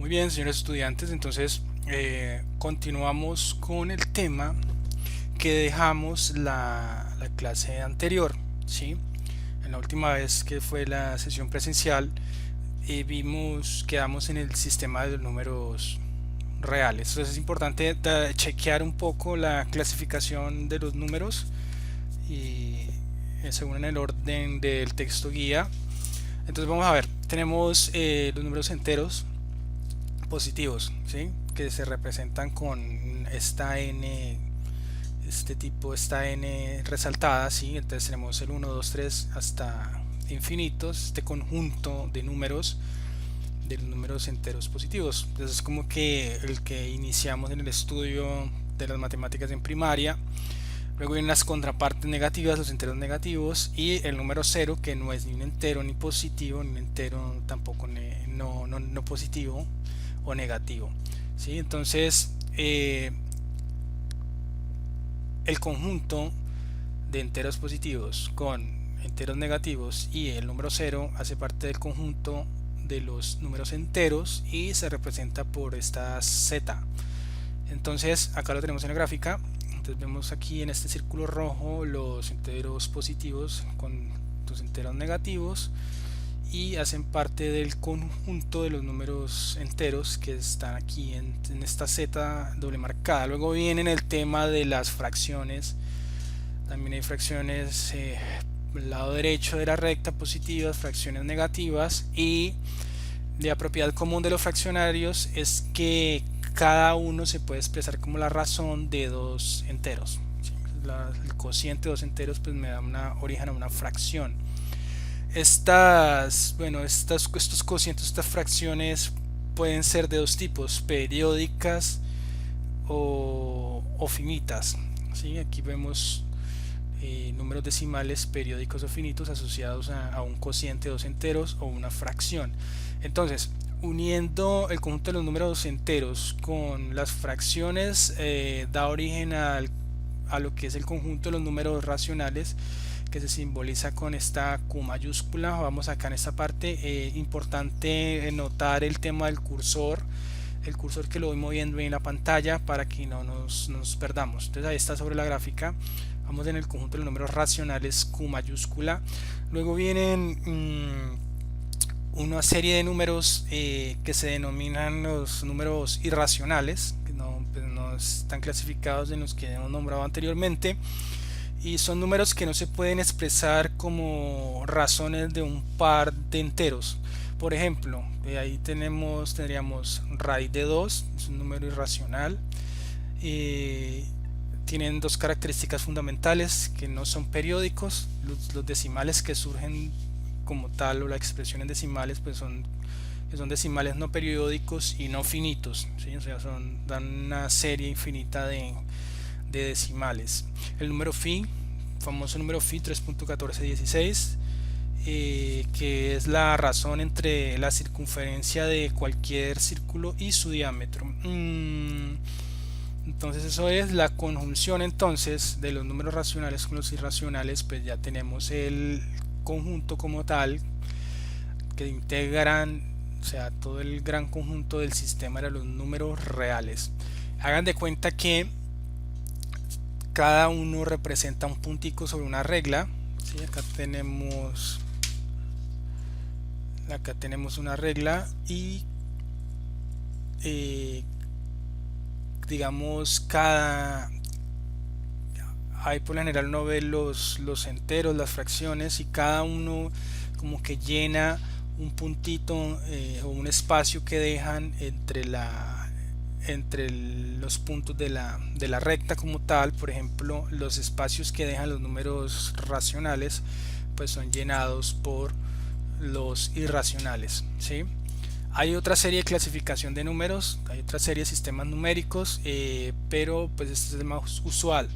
Muy bien, señores estudiantes, entonces continuamos con el tema que dejamos la clase anterior, ¿sí? En la última vez que fue la sesión presencial, quedamos en el sistema de los números reales. Entonces es importante chequear un poco la clasificación de los números y según en el orden del texto guía. Entonces vamos a ver, tenemos los números enteros positivos, ¿sí? Que se representan con esta n, esta n resaltada, ¿sí? Entonces tenemos el 1, 2, 3 hasta infinitos, este conjunto de los números enteros positivos. Entonces es como que el que iniciamos en el estudio de las matemáticas en primaria. Luego vienen las contrapartes negativas, los enteros negativos, y el número cero, que no es ni un entero ni positivo, ni un entero tampoco no positivo o negativo, ¿sí? Entonces el conjunto de enteros positivos con enteros negativos y el número cero hace parte del conjunto de los números enteros y se representa por esta z. Entonces acá lo tenemos en la gráfica. Entonces vemos aquí en este círculo rojo los enteros positivos con los enteros negativos y hacen parte del conjunto de los números enteros que están aquí en esta z doble marcada. Luego viene el tema de las fracciones. También hay fracciones el lado derecho de la recta positivas, fracciones negativas, y la propiedad común de los fraccionarios es que cada uno se puede expresar como la razón de dos enteros. El cociente de dos enteros pues me da origen a una fracción. Estos cocientes, estas fracciones pueden ser de dos tipos: periódicas o finitas, ¿sí? Aquí vemos números decimales periódicos o finitos asociados a un cociente de dos enteros o una fracción. Entonces, uniendo el conjunto de los números enteros con las fracciones da origen a lo que es el conjunto de los números racionales, que se simboliza con esta Q mayúscula. Vamos acá en esta parte, importante notar el tema del cursor, el cursor que lo voy moviendo en la pantalla para que no nos perdamos. Entonces ahí está sobre la gráfica. Vamos en el conjunto de los números racionales Q mayúscula. Luego vienen una serie de números que se denominan los números irracionales, que pues no están clasificados en los que hemos nombrado anteriormente, y son números que no se pueden expresar como razones de un par de enteros. Por ejemplo, ahí tendríamos raíz de 2, es un número irracional. Tienen dos características fundamentales, que no son periódicos. Los decimales que surgen como tal, o la expresión en decimales, pues son decimales no periódicos y no finitos, ¿sí? O sea, dan una serie infinita de decimales. El número phi, famoso número phi 3.1416, que es la razón entre la circunferencia de cualquier círculo y su diámetro. Entonces eso es la conjunción entonces de los números racionales con los irracionales. Pues ya tenemos el conjunto como tal, que integran, o sea, todo el gran conjunto del sistema de los números reales. Hagan de cuenta que cada uno representa un puntico sobre una regla, ¿sí? Acá tenemos una regla y digamos ahí por lo general uno ve los enteros, las fracciones, y cada uno como que llena un puntito o un espacio que dejan entre los puntos de la recta como tal. Por ejemplo, los espacios que dejan los números racionales pues son llenados por los irracionales, ¿sí? Hay otra serie de clasificación de números, hay otra serie de sistemas numéricos, pero pues este es el más usual.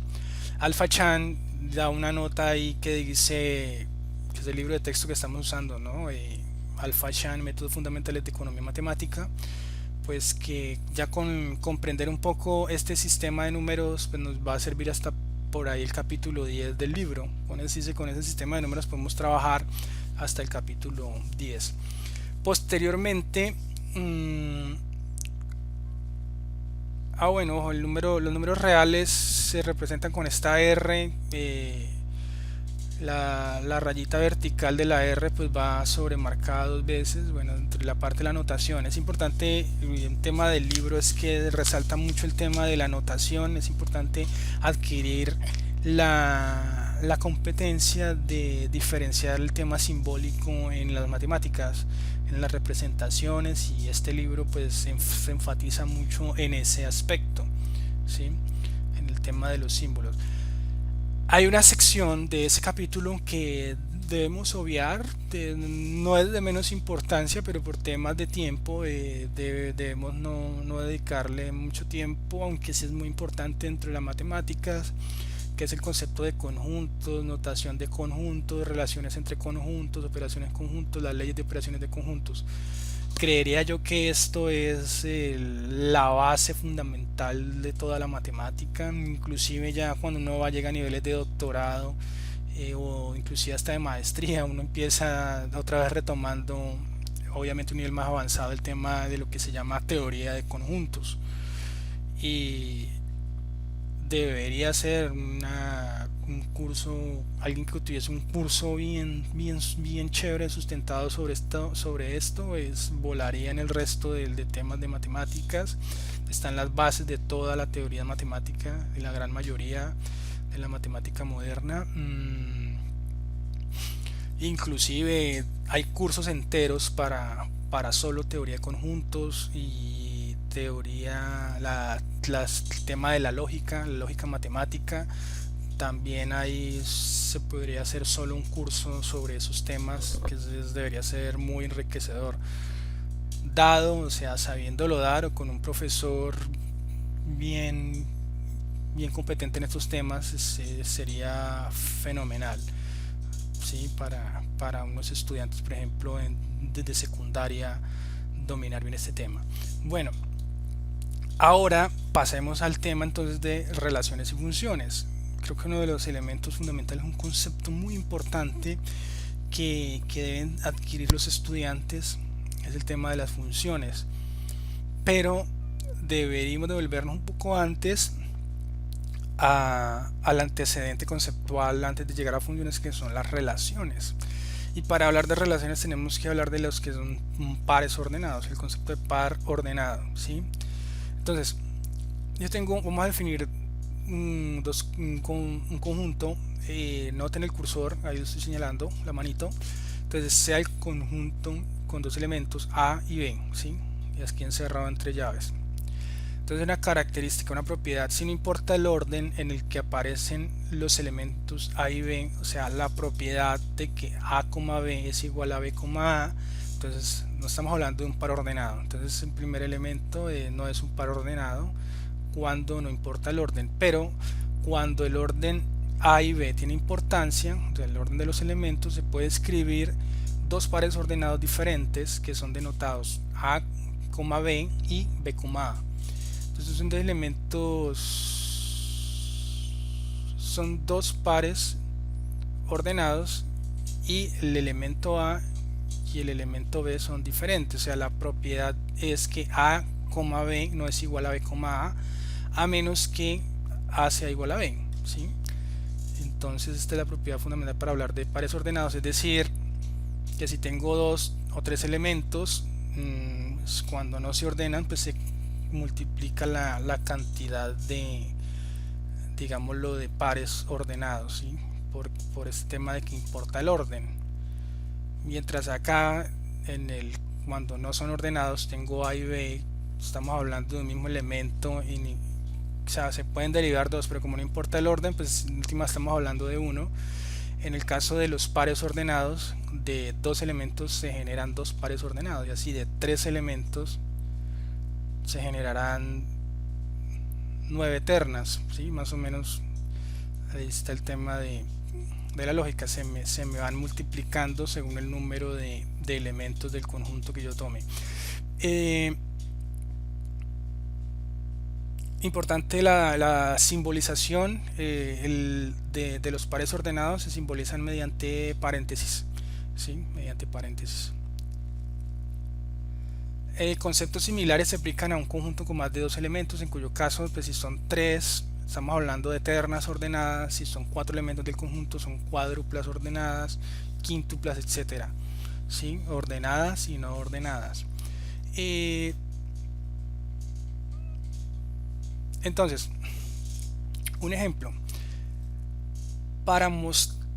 Alpha Chan da una nota ahí que dice, que es el libro de texto que estamos usando, ¿no? Alpha Chan, Métodos Fundamentales de Economía Matemática, pues que ya con comprender un poco este sistema de números pues nos va a servir hasta por ahí el capítulo 10 del libro. Con ese sistema de números podemos trabajar hasta el capítulo 10. Posteriormente Bueno, ojo, los números reales se representan con esta R. La rayita vertical de la R pues va sobremarcada dos veces. Bueno, entre la parte de la notación es importante. El tema del libro es que resalta mucho el tema de la notación. Es importante adquirir la competencia de diferenciar el tema simbólico en las matemáticas, en las representaciones, y este libro pues se enfatiza mucho en ese aspecto, ¿sí? En el tema de los símbolos. Hay una sección de ese capítulo que debemos obviar, no es de menos importancia, pero por temas de tiempo debemos no dedicarle mucho tiempo, aunque sí es muy importante dentro de las matemáticas, que es el concepto de conjuntos, notación de conjuntos, relaciones entre conjuntos, operaciones conjuntos, las leyes de operaciones de conjuntos. Creería yo que esto es la base fundamental de toda la matemática. Inclusive ya cuando uno va a llegar a niveles de doctorado, o inclusive hasta de maestría, uno empieza otra vez retomando obviamente un nivel más avanzado el tema de lo que se llama teoría de conjuntos, y debería ser un curso, alguien que tuviese un curso bien chévere sustentado sobre esto, volaría en el resto de temas de matemáticas. Están las bases de toda la teoría matemática, de la gran mayoría de la matemática moderna. Inclusive hay cursos enteros para solo teoría de conjuntos y teoría, el tema de la lógica matemática. También ahí se podría hacer solo un curso sobre esos temas, que debería ser muy enriquecedor, dado, o sea, sabiéndolo dar, o con un profesor bien competente en estos temas, sería fenomenal, ¿sí? Para unos estudiantes, por ejemplo, desde secundaria, dominar bien este tema. Bueno, ahora pasemos al tema entonces de relaciones y funciones. Creo que uno de los elementos fundamentales, un concepto muy importante que deben adquirir los estudiantes, es el tema de las funciones. Pero deberíamos devolvernos un poco antes al antecedente conceptual antes de llegar a funciones, que son las relaciones. Y para hablar de relaciones tenemos que hablar de los que son pares ordenados, el concepto de par ordenado, ¿sí? Entonces, vamos a definir un conjunto. Noten el cursor, ahí lo estoy señalando, la manito. Entonces, sea el conjunto con dos elementos A y B, ¿sí? Y aquí encerrado entre llaves. Entonces, una característica, una propiedad, si no importa el orden en el que aparecen los elementos A y B, o sea, la propiedad de que A, B es igual a B, A, entonces no estamos hablando de un par ordenado. Entonces, el primer elemento no es un par ordenado cuando no importa el orden, pero cuando el orden A y B tiene importancia, o sea, el orden de los elementos, se puede escribir dos pares ordenados diferentes que son denotados A, B y B, A. Entonces son dos elementos, son dos pares ordenados, y el elemento A y el elemento B son diferentes. O sea, la propiedad es que A, B no es igual a B, a menos que A sea igual a B, ¿sí? Entonces esta es la propiedad fundamental para hablar de pares ordenados, es decir, que si tengo dos o tres elementos, cuando no se ordenan, pues se multiplica la cantidad de, digámoslo, de pares ordenados, ¿sí? por este tema de que importa el orden. Mientras acá, cuando no son ordenados, tengo A y B, estamos hablando de un mismo elemento, o sea, se pueden derivar dos, pero como no importa el orden, pues en última estamos hablando de uno. En el caso de los pares ordenados, de dos elementos se generan dos pares ordenados, y así de tres elementos se generarán 9 ternas, ¿sí? Más o menos ahí está el tema de la lógica. Se me van multiplicando según el número de elementos del conjunto que yo tome. Importante la simbolización de los pares ordenados. Se simbolizan mediante paréntesis, ¿sí? Mediante paréntesis. Conceptos similares se aplican a un conjunto con más de dos elementos, en cuyo caso, pues si son tres, estamos hablando de ternas ordenadas; si son cuatro elementos del conjunto, son cuádruplas ordenadas, quíntuplas, etcétera, ¿sí? Ordenadas y no ordenadas. Eh, entonces, un ejemplo.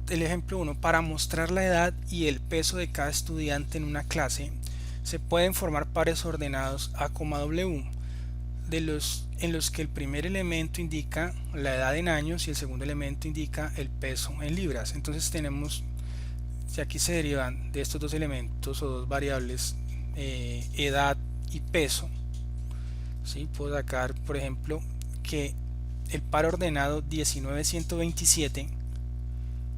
El ejemplo 1: para mostrar la edad y el peso de cada estudiante en una clase, se pueden formar pares ordenados A, W, en los que el primer elemento indica la edad en años y el segundo elemento indica el peso en libras. Entonces tenemos, si aquí se derivan de estos dos elementos o dos variables, edad y peso, ¿sí? Puedo sacar, por ejemplo, que el par ordenado 19,127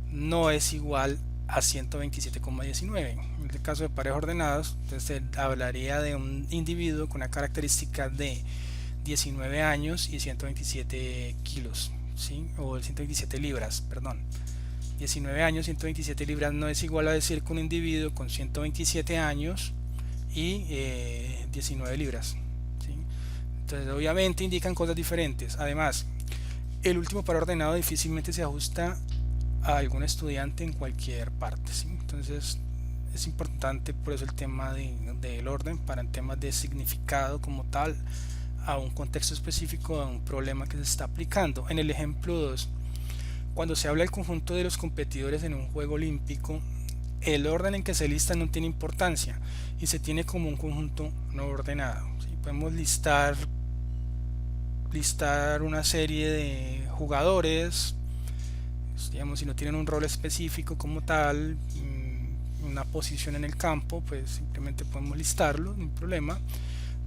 no es igual a 127,19. En el caso de pares ordenados, entonces se hablaría de un individuo con una característica de 19 años y 127 kilos, ¿sí? O 127 libras, perdón. 19 años, 127 libras no es igual a decir que un individuo con 127 años y 19 libras, ¿sí? Entonces obviamente indican cosas diferentes. Además, el último par ordenado difícilmente se ajusta a algún estudiante en cualquier parte, ¿sí? Entonces es importante por eso el tema del orden para temas de significado como tal, a un contexto específico, a un problema que se está aplicando. En el ejemplo 2, cuando se habla del conjunto de los competidores en un juego olímpico, el orden en que se lista no tiene importancia y se tiene como un conjunto no ordenado, ¿sí? Podemos listar una serie de jugadores, digamos, si no tienen un rol específico como tal, una posición en el campo, pues simplemente podemos listarlo, no hay problema.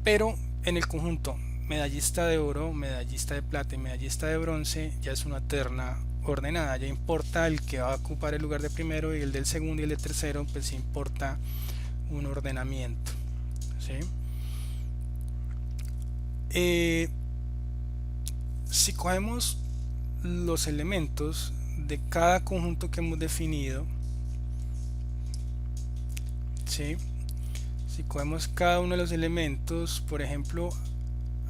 Pero en el conjunto medallista de oro, medallista de plata y medallista de bronce, ya es una terna ordenada, ya importa el que va a ocupar el lugar de primero, y el del segundo y el de tercero, pues sí importa un ordenamiento, ¿sí? Si cogemos los elementos de cada conjunto que hemos definido, ¿sí? Si cogemos cada uno de los elementos, por ejemplo,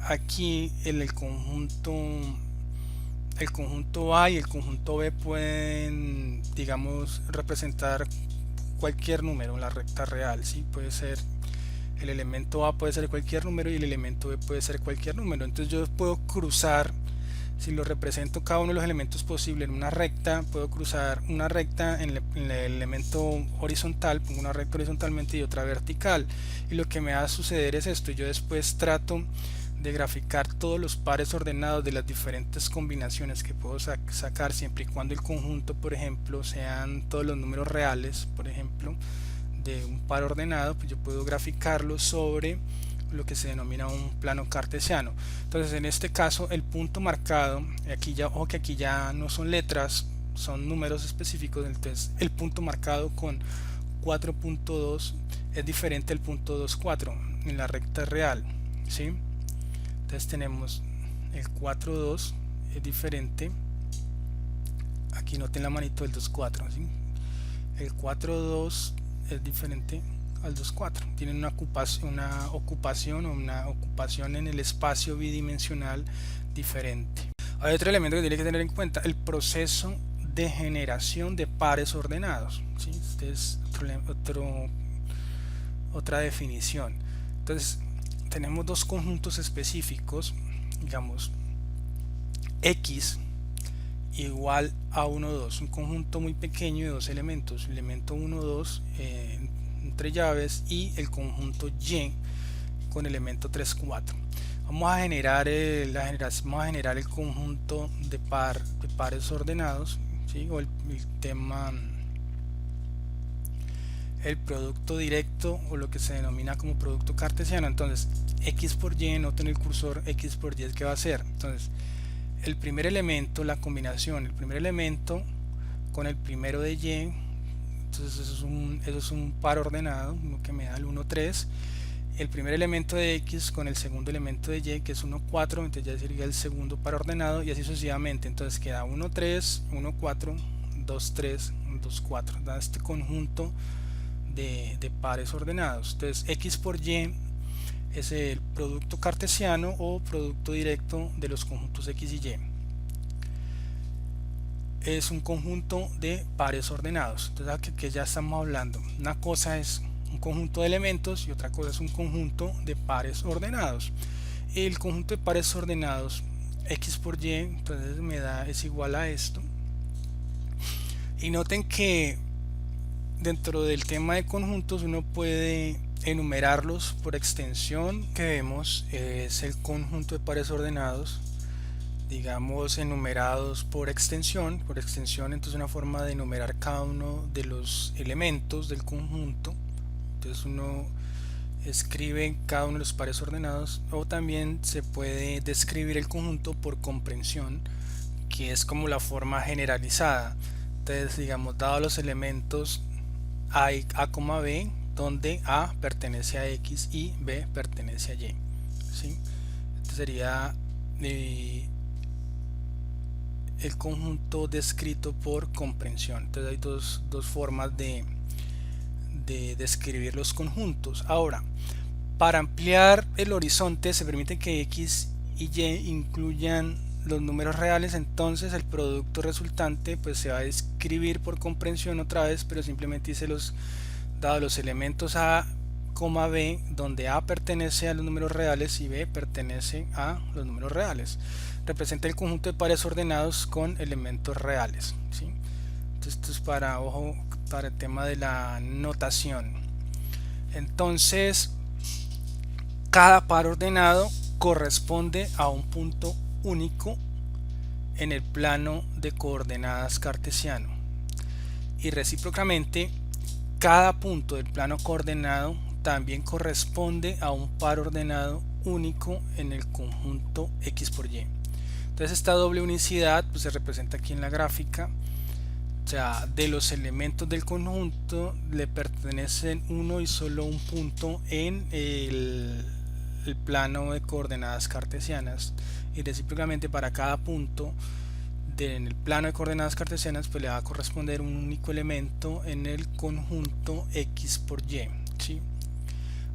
aquí en el conjunto A y el conjunto B pueden, digamos, representar cualquier número en la recta real, ¿sí? Puede ser, el elemento A puede ser cualquier número y el elemento B puede ser cualquier número. Entonces yo puedo cruzar, si lo represento cada uno de los elementos posibles en una recta, puedo cruzar una recta en el elemento horizontal, pongo una recta horizontalmente y otra vertical, y lo que me va a suceder es esto. Yo después trato de graficar todos los pares ordenados de las diferentes combinaciones que puedo sacar, siempre y cuando el conjunto, por ejemplo, sean todos los números reales, por ejemplo, de un par ordenado, pues yo puedo graficarlo sobre lo que se denomina un plano cartesiano. Entonces en este caso el punto marcado, aquí ya, ojo que aquí ya no son letras, son números específicos. Entonces el punto marcado con 4.2 es diferente al punto 2,4 en la recta real, ¿sí? Entonces tenemos el 4,2 es diferente, aquí noten la manito del 2,4, ¿sí? El 4,2 es diferente al 2,4, tienen una ocupación en el espacio bidimensional diferente. Hay otro elemento que tiene que tener en cuenta: el proceso de generación de pares ordenados, ¿sí? Este es otra definición. Entonces tenemos dos conjuntos específicos, digamos X igual a 1, 2, un conjunto muy pequeño de dos elementos, el elemento 1, 2 entre llaves, y el conjunto Y con elemento 3, 4. Vamos a generar el conjunto de pares ordenados, ¿sí? O el tema, el producto directo, o lo que se denomina como producto cartesiano. Entonces X por Y, noten el cursor, X por Y, ¿qué va a hacer? Entonces el primer elemento, la combinación, el primer elemento con el primero de Y, entonces eso es un par ordenado, que me da el 1, 3. El primer elemento de X con el segundo elemento de Y, que es 1, 4, entonces ya sería el segundo par ordenado, y así sucesivamente. Entonces queda 1, 3, 1, 4, 2, 3, 2, 4, da este conjunto de pares ordenados. Entonces X por Y es el producto cartesiano o producto directo de los conjuntos X y Y. Es un conjunto de pares ordenados. Entonces aquí que ya estamos hablando, una cosa es un conjunto de elementos y otra cosa es un conjunto de pares ordenados. El conjunto de pares ordenados X por Y entonces es igual a esto, y noten que dentro del tema de conjuntos uno puede enumerarlos por extensión. Que vemos es el conjunto de pares ordenados, digamos, enumerados por extensión. Entonces una forma de enumerar cada uno de los elementos del conjunto. Entonces uno escribe cada uno de los pares ordenados, o también se puede describir el conjunto por comprensión, que es como la forma generalizada. Entonces, digamos, dados los elementos A, B, donde A pertenece a X y B pertenece a Y, ¿sí? Este sería el conjunto descrito por comprensión. Entonces hay dos formas de describir los conjuntos. Ahora, para ampliar el horizonte se permite que X y Y incluyan los números reales. Entonces el producto resultante pues se va a describir por comprensión otra vez, pero simplemente dice dados los elementos A, B, donde A pertenece a los números reales y B pertenece a los números reales. Representa el conjunto de pares ordenados con elementos reales, ¿sí? Entonces esto es para el tema de la notación. Entonces cada par ordenado corresponde a un punto único en el plano de coordenadas cartesiano, y recíprocamente cada punto del plano coordenado también corresponde a un par ordenado único en el conjunto X por Y. Entonces esta doble unicidad pues se representa aquí en la gráfica. O sea, de los elementos del conjunto le pertenecen uno y solo un punto en el plano de coordenadas cartesianas, y recíprocamente para cada punto en el plano de coordenadas cartesianas pues le va a corresponder un único elemento en el conjunto X por Y, ¿sí?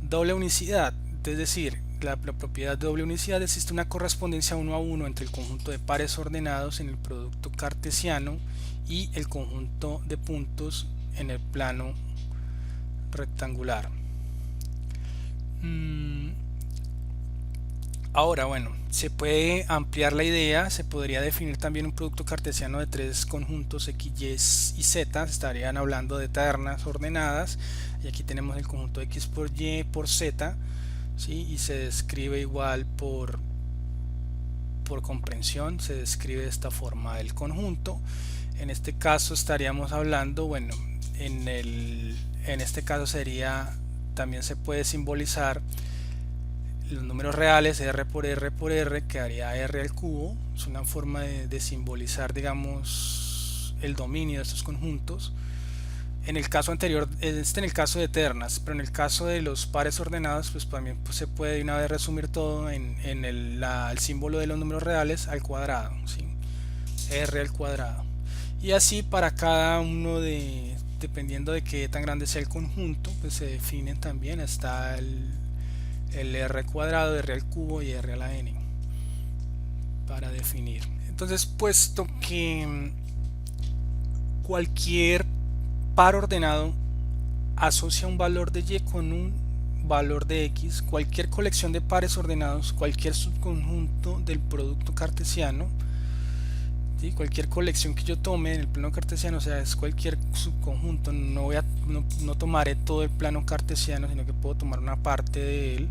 Doble unicidad, es decir, la propiedad de doble unicidad: existe una correspondencia 1 a 1 entre el conjunto de pares ordenados en el producto cartesiano y el conjunto de puntos en el plano rectangular. Ahora, bueno, se puede ampliar la idea. Se podría definir también un producto cartesiano de tres conjuntos X, Y y Z. Estarían hablando de ternas ordenadas, y aquí tenemos el conjunto X por Y por Z, ¿sí? Y se describe igual por comprensión. Se describe de esta forma el conjunto. En este caso estaríamos hablando, bueno, en este caso también se puede simbolizar los números reales. R por R quedaría R al cubo. Es una forma de simbolizar, digamos, el dominio de estos conjuntos. En el caso anterior, en el caso de ternas, pero en el caso de los pares ordenados pues también se puede de una vez resumir todo en el símbolo de los números reales al cuadrado, ¿sí? R al cuadrado. Y así para cada uno dependiendo de qué tan grande sea el conjunto, pues se definen también. Está el R cuadrado, R al cubo y R a la n para definir. Entonces, puesto que cualquier par ordenado asocia un valor de Y con un valor de X, cualquier colección de pares ordenados, cualquier subconjunto del producto cartesiano, ¿sí? Cualquier colección que yo tome en el plano cartesiano, o sea, es cualquier subconjunto. No tomaré todo el plano cartesiano, sino que puedo tomar una parte de él.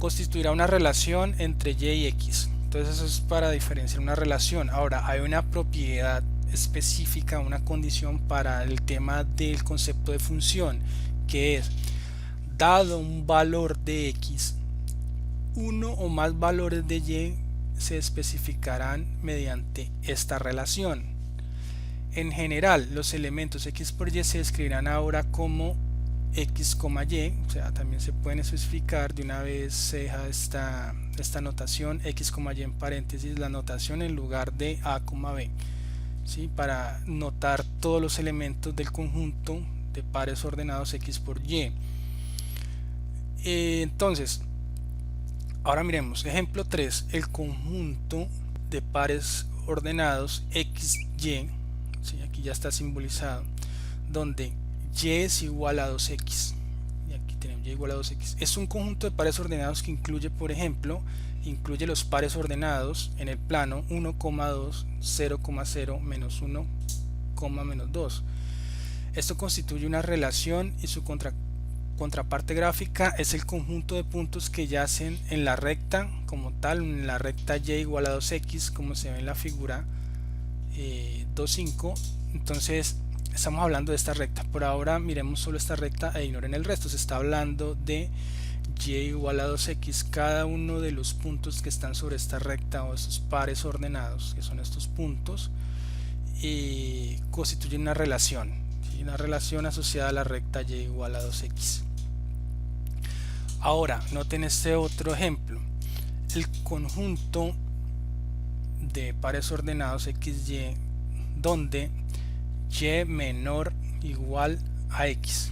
Constituirá una relación entre Y y X. Entonces eso es para diferenciar una relación. Ahora, hay una propiedad específica, una condición para el tema del concepto de función, que es: dado un valor de X, uno o más valores de Y se especificarán mediante esta relación. En general, los elementos X por Y se escribirán ahora como X, Y, o sea, también se pueden especificar. De una vez se deja esta notación X, Y en paréntesis, la notación en lugar de A, B, ¿sí? Para notar todos los elementos del conjunto de pares ordenados X por Y. Entonces, Ahora miremos, ejemplo 3, el conjunto de pares ordenados x, y, ¿sí? Aquí ya está simbolizado, donde y es igual a 2x. Y aquí tenemos y igual a 2x. Es un conjunto de pares ordenados que incluye, por ejemplo, incluye los pares ordenados en el plano 1,2, 0,0, menos 1, menos 2. Esto constituye una relación y su contraparte gráfica es el conjunto de puntos que yacen en la recta como tal, en la recta y igual a 2x, como se ve en la figura 2.5. Entonces estamos hablando de esta recta. Por ahora miremos solo esta recta e ignoren el resto. Se está hablando de y igual a 2x. Cada uno de los puntos que están sobre esta recta o estos pares ordenados, que son estos puntos, constituyen una relación, ¿sí? Una relación asociada a la recta y igual a 2x. Ahora noten este otro ejemplo, el conjunto de pares ordenados xy donde y menor o igual a x,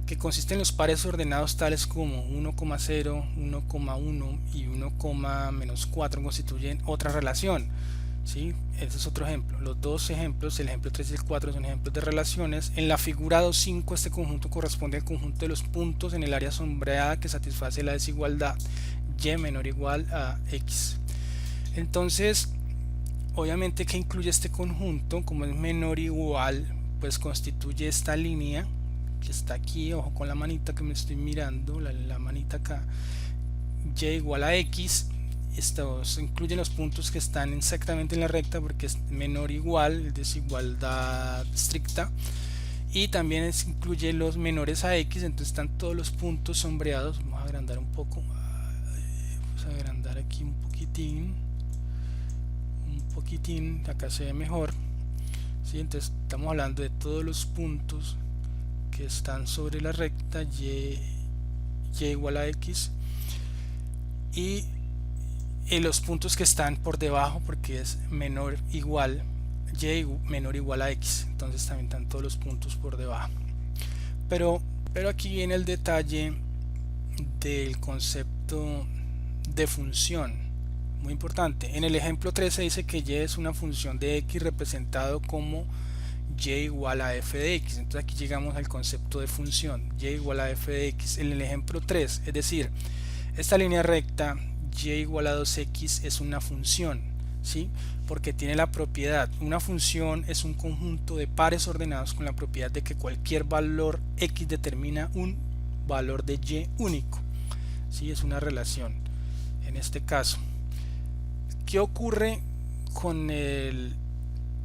que consiste en los pares ordenados tales como 1,0, 1,1 y 1,-4 constituyen otra relación, ¿sí? Este es otro ejemplo. Los dos ejemplos, el ejemplo 3 y el 4, son ejemplos de relaciones. En la figura 2.5 este conjunto corresponde al conjunto de los puntos en el área sombreada que satisface la desigualdad y menor o igual a x. Entonces, obviamente, ¿qué incluye este conjunto? Como es menor o igual, pues constituye esta línea que está aquí, ojo con la manita que me estoy mirando, la manita acá, y igual a x. Estos incluyen los puntos que están exactamente en la recta porque es menor o igual, desigualdad estricta, y también incluye los menores a x. Entonces están todos los puntos sombreados. Vamos a agrandar un poco, vamos a agrandar aquí un poquitín, acá se ve mejor, ¿sí? Entonces estamos hablando de todos los puntos que están sobre la recta y igual a x, y los puntos que están por debajo porque es menor igual y menor igual a x. Entonces también están todos los puntos por debajo. Pero aquí viene el detalle del concepto de función, muy importante. En el ejemplo 3 se dice que y es una función de x representado como y igual a f de x. Entonces aquí llegamos al concepto de función, y igual a f de x. En el ejemplo 3, es decir, esta línea recta y igual a 2x es una función, ¿sí? Porque tiene la propiedad, una función es un conjunto de pares ordenados con la propiedad de que cualquier valor x determina un valor de y único, ¿sí? Es una relación. En este caso, ¿qué ocurre con el?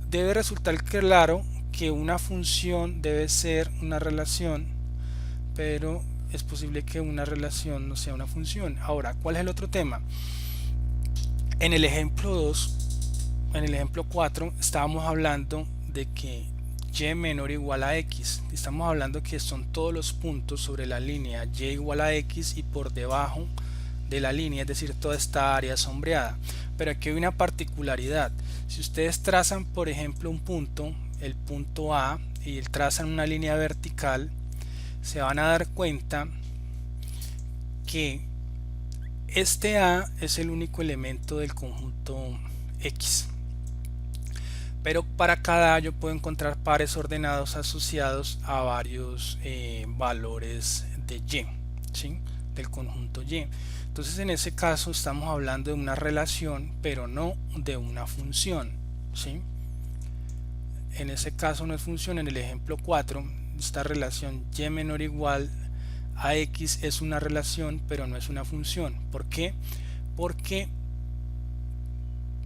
Debe resultar claro que una función debe ser una relación, pero es posible que una relación no sea una función. Ahora, ¿cuál es el otro tema? En el ejemplo 2, en el ejemplo 4, estábamos hablando de que y menor o igual a x. Estamos hablando que son todos los puntos sobre la línea y igual a x y por debajo de la línea, es decir, toda esta área sombreada. Pero aquí hay una particularidad. Si ustedes trazan, por ejemplo, un punto, el punto A, y trazan una línea vertical, se van a dar cuenta que este A es el único elemento del conjunto X, pero para cada A yo puedo encontrar pares ordenados asociados a varios valores de Y, ¿sí? Del conjunto Y. Entonces en ese caso estamos hablando de una relación, pero no de una función, ¿sí? En ese caso no es función. En el ejemplo 4, esta relación y menor o igual a x es una relación, pero no es una función. ¿Por qué? Porque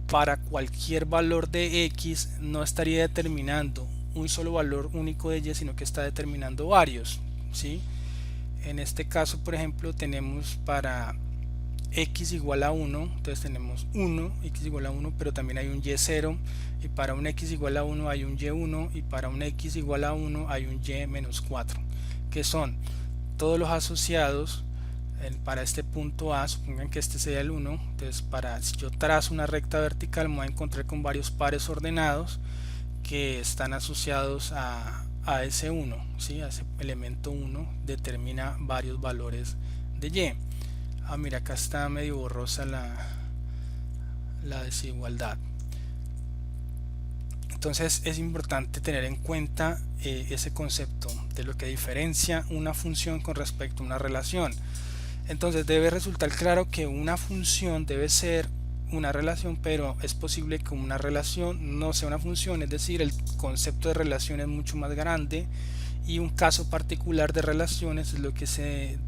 para cualquier valor de x no estaría determinando un solo valor único de y, sino que está determinando varios, ¿sí? En este caso, por ejemplo, tenemos para x igual a 1, entonces tenemos 1, x igual a 1, pero también hay un y0, y para un x igual a 1 hay un y1, y para un x igual a 1 hay un y menos 4, que son todos los asociados para este punto A. Supongan que este sea el 1, entonces si yo trazo una recta vertical me voy a encontrar con varios pares ordenados que están asociados a ese 1, ¿sí? A ese elemento 1 determina varios valores de y. Mira, acá está medio borrosa la desigualdad. Entonces es importante tener en cuenta ese concepto de lo que diferencia una función con respecto a una relación. Entonces debe resultar claro que una función debe ser una relación, pero es posible que una relación no sea una función, es decir, el concepto de relación es mucho más grande y un caso particular de relaciones es lo que se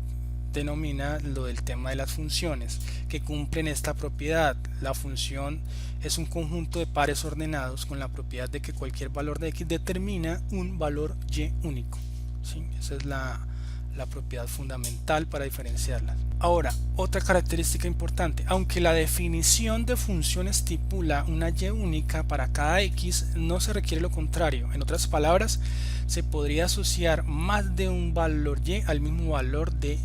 denomina lo del tema de las funciones que cumplen esta propiedad. La función es un conjunto de pares ordenados con la propiedad de que cualquier valor de x determina un valor y único, ¿sí? Esa es la propiedad fundamental para diferenciarlas. Ahora, otra característica importante: aunque la definición de función estipula una y única para cada x, no se requiere lo contrario. En otras palabras, se podría asociar más de un valor y al mismo valor de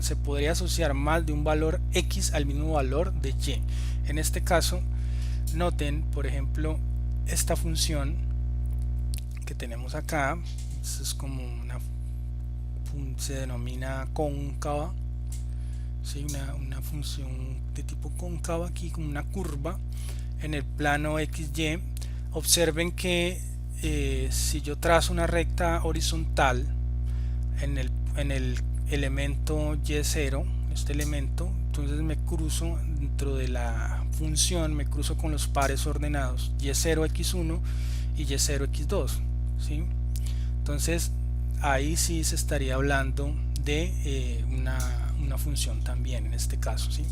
se podría asociar más de un valor x al mismo valor de y. En este caso, noten, por ejemplo, esta función que tenemos acá. Esto es como se denomina cóncava, ¿sí? Una función de tipo cóncava, aquí como una curva en el plano xy. Observen que si yo trazo una recta horizontal en el elemento y0, este elemento, entonces me cruzo dentro de la función, me cruzo con los pares ordenados y0 x1 y y0 x2, ¿sí? Entonces ahí sí se estaría hablando de una función también en este caso, ¿sí?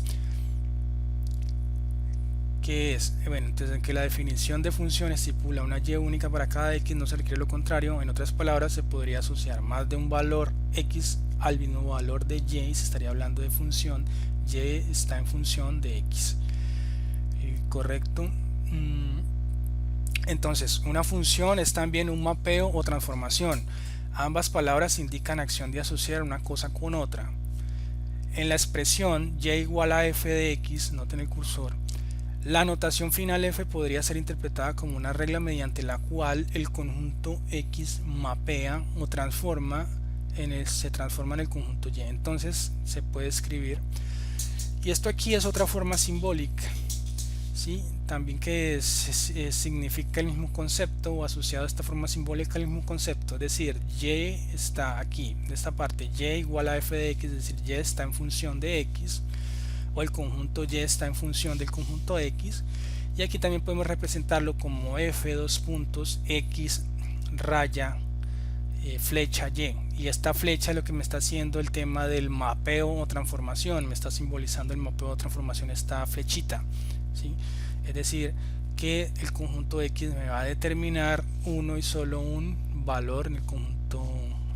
¿Qué es? Bueno, entonces en que la definición de función estipula una y única para cada x, no se requiere lo contrario. En otras palabras, se podría asociar más de un valor x al mismo valor de y, se estaría hablando de función y está en función de x. ¿Correcto? Entonces, una función es también un mapeo o transformación. Ambas palabras indican acción de asociar una cosa con otra. En la expresión y igual a f de x, noten el cursor, la notación final f podría ser interpretada como una regla mediante la cual el conjunto x mapea o se transforma en el conjunto y. Entonces se puede escribir, y esto aquí es otra forma simbólica, ¿sí? También que significa el mismo concepto, o asociado a esta forma simbólica el mismo concepto, es decir, y está aquí, de esta parte, y igual a f de x, es decir, y está en función de x, o el conjunto y está en función del conjunto x, y aquí también podemos representarlo como f dos puntos x raya flecha y esta flecha lo que me está haciendo el tema del mapeo o transformación, me está simbolizando el mapeo o transformación esta flechita, ¿sí? Es decir, que el conjunto x me va a determinar uno y solo un valor en el conjunto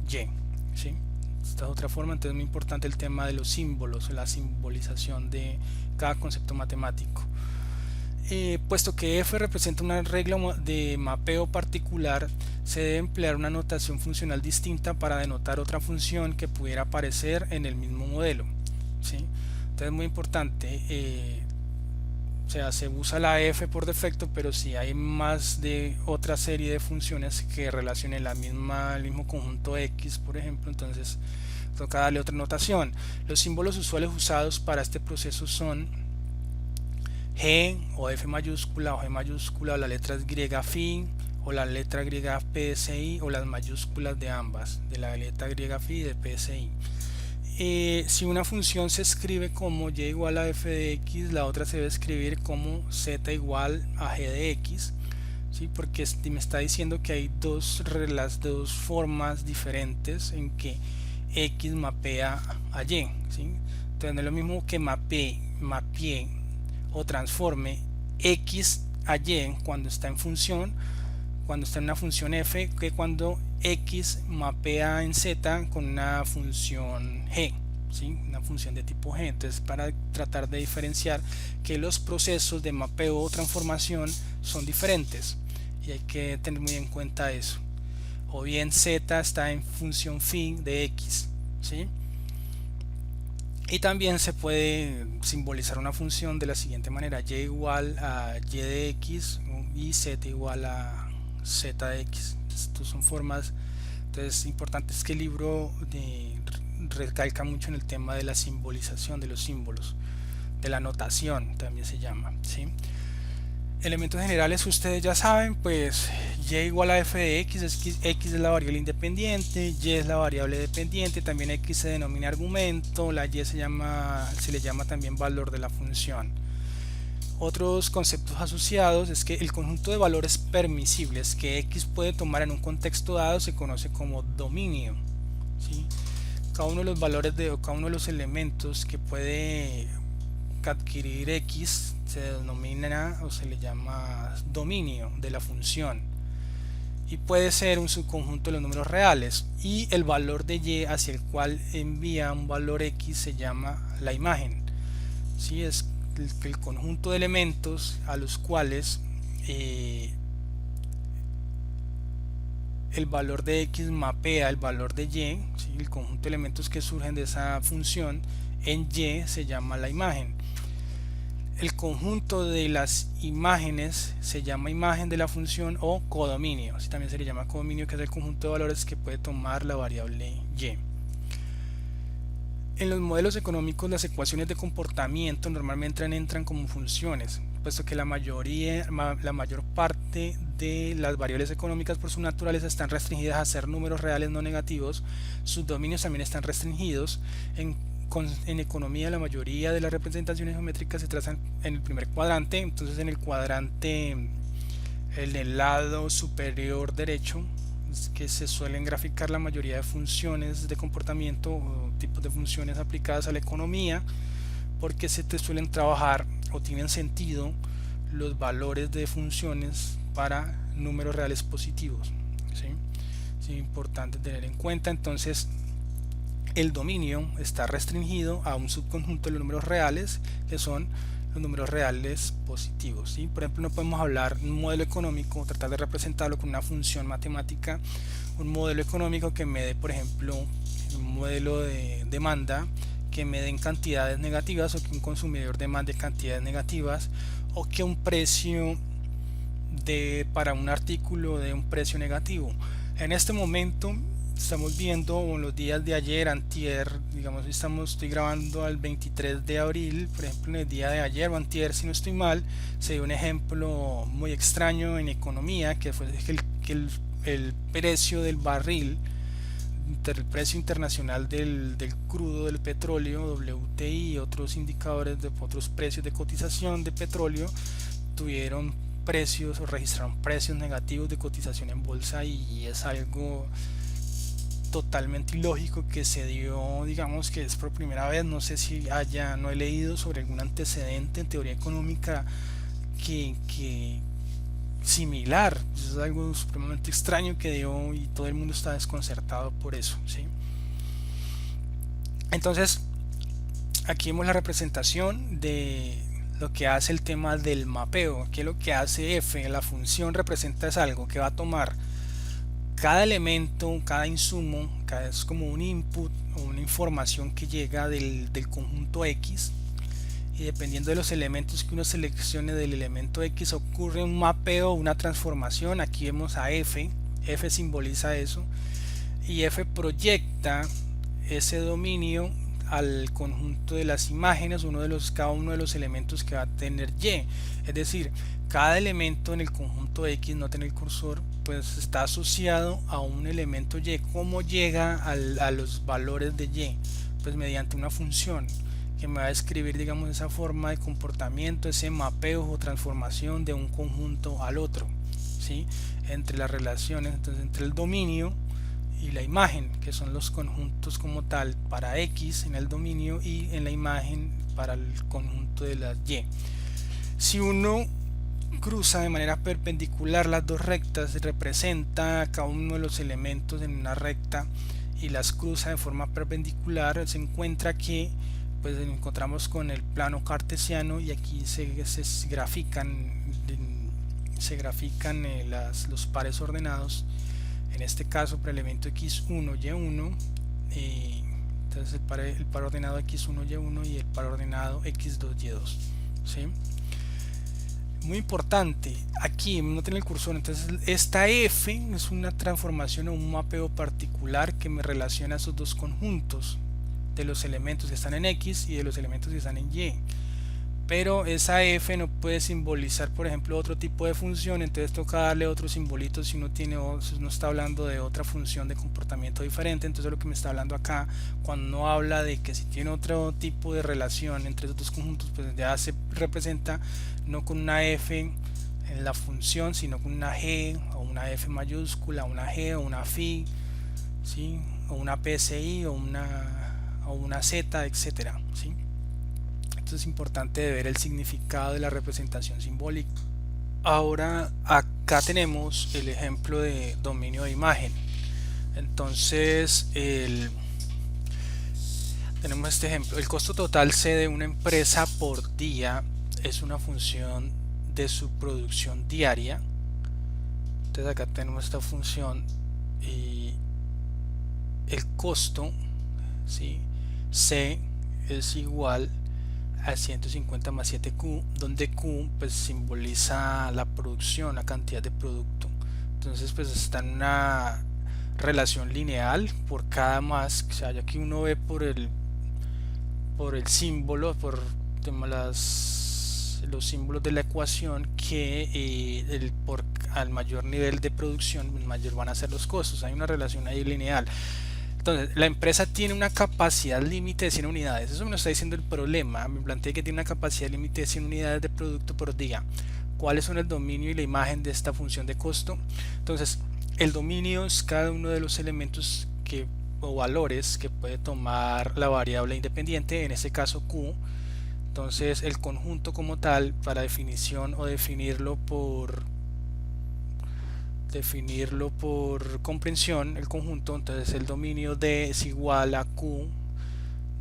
y, ¿sí? Esta es otra forma. Entonces es muy importante el tema de los símbolos, la simbolización de cada concepto matemático. Puesto que f representa una regla de mapeo particular, se debe emplear una notación funcional distinta para denotar otra función que pudiera aparecer en el mismo modelo, ¿sí? Entonces es muy importante, o sea, se usa la f por defecto, pero si hay más de otra serie de funciones que relacionen el mismo conjunto x, por ejemplo, entonces toca darle otra notación. Los símbolos usuales usados para este proceso son G o F mayúscula o G mayúscula, o las letras griega phi o la letra griega PSI, o las mayúsculas de ambas, de la letra griega phi y de PSI. Si una función se escribe como y igual a f de x, la otra se debe escribir como z igual a g de x, ¿sí? Porque me está diciendo que hay dos formas diferentes en que x mapea a y, ¿sí? Entonces no es lo mismo que mapee o transforme x a y cuando está en función, cuando está en una función f, que cuando x mapea en z con una función g, ¿sí? Una función de tipo g. Entonces, para tratar de diferenciar que los procesos de mapeo o transformación son diferentes, y hay que tener muy en cuenta eso. O bien z está en función phi de x, ¿sí? Y también se puede simbolizar una función de la siguiente manera: y igual a y de x y z igual a z de x. Estas son formas. Entonces, importante es que el libro recalca mucho en el tema de la simbolización de los símbolos, de la notación también se llama, ¿sí? Elementos generales ustedes ya saben, pues y igual a f de x, x es la variable independiente, y es la variable dependiente, también x se denomina argumento, la y se le llama también valor de la función. Otros conceptos asociados es que el conjunto de valores permisibles que x puede tomar en un contexto dado se conoce como dominio, ¿sí? Cada uno de los valores cada uno de los elementos que puede adquirir x se denomina o se le llama dominio de la función, y puede ser un subconjunto de los números reales, y el valor de y hacia el cual envía un valor x se llama la imagen, ¿sí? Es el conjunto de elementos a los cuales el valor de x mapea el valor de y, ¿sí? El conjunto de elementos que surgen de esa función en y se llama la imagen. El conjunto de las imágenes se llama imagen de la función o codominio, así también se le llama codominio, que es el conjunto de valores que puede tomar la variable y. En los modelos económicos las ecuaciones de comportamiento normalmente entran como funciones, puesto que la mayor parte de las variables económicas por su naturaleza están restringidas a ser números reales no negativos. Sus dominios también están restringidos. En economía la mayoría de las representaciones geométricas se trazan en el primer cuadrante, entonces en el cuadrante, en el lado superior derecho, es que se suelen graficar la mayoría de funciones de comportamiento o tipos de funciones aplicadas a la economía, porque se te suelen trabajar o tienen sentido los valores de funciones para números reales positivos, ¿sí? Es importante tener en cuenta. Entonces el dominio está restringido a un subconjunto de los números reales, que son los números reales positivos, ¿sí? Por ejemplo, no podemos hablar de un modelo económico, tratar de representarlo con una función matemática, un modelo económico que me dé, por ejemplo, un modelo de demanda que me den cantidades negativas, o que un consumidor demande cantidades negativas, o que un precio para un artículo de un precio negativo. En este momento estamos viendo, en los días de ayer, antier, digamos, estoy grabando el 23 de abril, por ejemplo, en el día de ayer o antier, si no estoy mal, se dio un ejemplo muy extraño en economía, que fue que el precio del barril, el precio internacional del crudo, del petróleo, WTI y otros indicadores de otros precios de cotización de petróleo, tuvieron precios o registraron precios negativos de cotización en bolsa, y es algo totalmente ilógico que se dio, digamos que es por primera vez. No sé si no he leído sobre algún antecedente en teoría económica que similar. Es algo supremamente extraño que dio, y todo el mundo está desconcertado por eso, ¿sí? Entonces aquí vemos la representación de lo que hace el tema del mapeo. Que lo que hace f, la función representa es algo que va a tomar cada elemento, cada insumo, es como un input o una información que llega del conjunto X, y dependiendo de los elementos que uno seleccione del elemento X ocurre un mapeo, una transformación. Aquí vemos a f simboliza eso, y f proyecta ese dominio al conjunto de las imágenes, cada uno de los elementos que va a tener y. Es decir, cada elemento en el conjunto X, noten el cursor, pues está asociado a un elemento y. ¿Cómo llega a los valores de y? Pues mediante una función que me va a describir, digamos, esa forma de comportamiento, ese mapeo o transformación de un conjunto al otro, ¿sí? Entre las relaciones, entonces, entre el dominio y la imagen, que son los conjuntos como tal para X en el dominio, y en la imagen para el conjunto de las Y. Si uno cruza de manera perpendicular las dos rectas, representa cada uno de los elementos en una recta y las cruza de forma perpendicular, se encuentra que pues encontramos con el plano cartesiano, y aquí se grafican los pares ordenados. En este caso, para el elemento x1, y1, entonces el par ordenado x1, y1 y el par ordenado x2, y2, ¿sí? Muy importante, aquí no tiene el cursor. Entonces esta f es una transformación o un mapeo particular que me relaciona esos dos conjuntos, de los elementos que están en X y de los elementos que están en Y. Pero esa f no puede simbolizar, por ejemplo, otro tipo de función, entonces toca darle otro simbolito si uno tiene, si uno está hablando de otra función de comportamiento diferente. Entonces lo que me está hablando acá, cuando uno habla de que si tiene otro tipo de relación entre esos dos conjuntos, pues ya se representa no con una f en la función, sino con una g o una f mayúscula, una g o una phi, ¿sí? O una psi o una z, etcétera, ¿sí? Esto es importante de ver el significado de la representación simbólica. Ahora acá tenemos el ejemplo de dominio de imagen. Entonces tenemos este ejemplo. El costo total C de una empresa por día es una función de su producción diaria. Entonces acá tenemos esta función y el costo, ¿sí? C es igual a 150 más 7Q, donde Q pues simboliza la producción, la cantidad de producto. Entonces pues está en una relación lineal por cada más, o sea, ya que uno ve por el símbolo, por los símbolos de la ecuación, que al mayor nivel de producción mayor van a ser los costos. Hay una relación ahí lineal. Entonces, la empresa tiene una capacidad límite de 100 unidades. Eso me lo está diciendo el problema. Me planteé que tiene una capacidad límite de 100 unidades de producto por día. ¿Cuáles son el dominio y la imagen de esta función de costo? Entonces, el dominio es cada uno de los elementos o valores que puede tomar la variable independiente, en este caso Q. Entonces, el conjunto como tal, para definición o definirlo por comprensión, el conjunto, entonces el dominio D es igual a Q,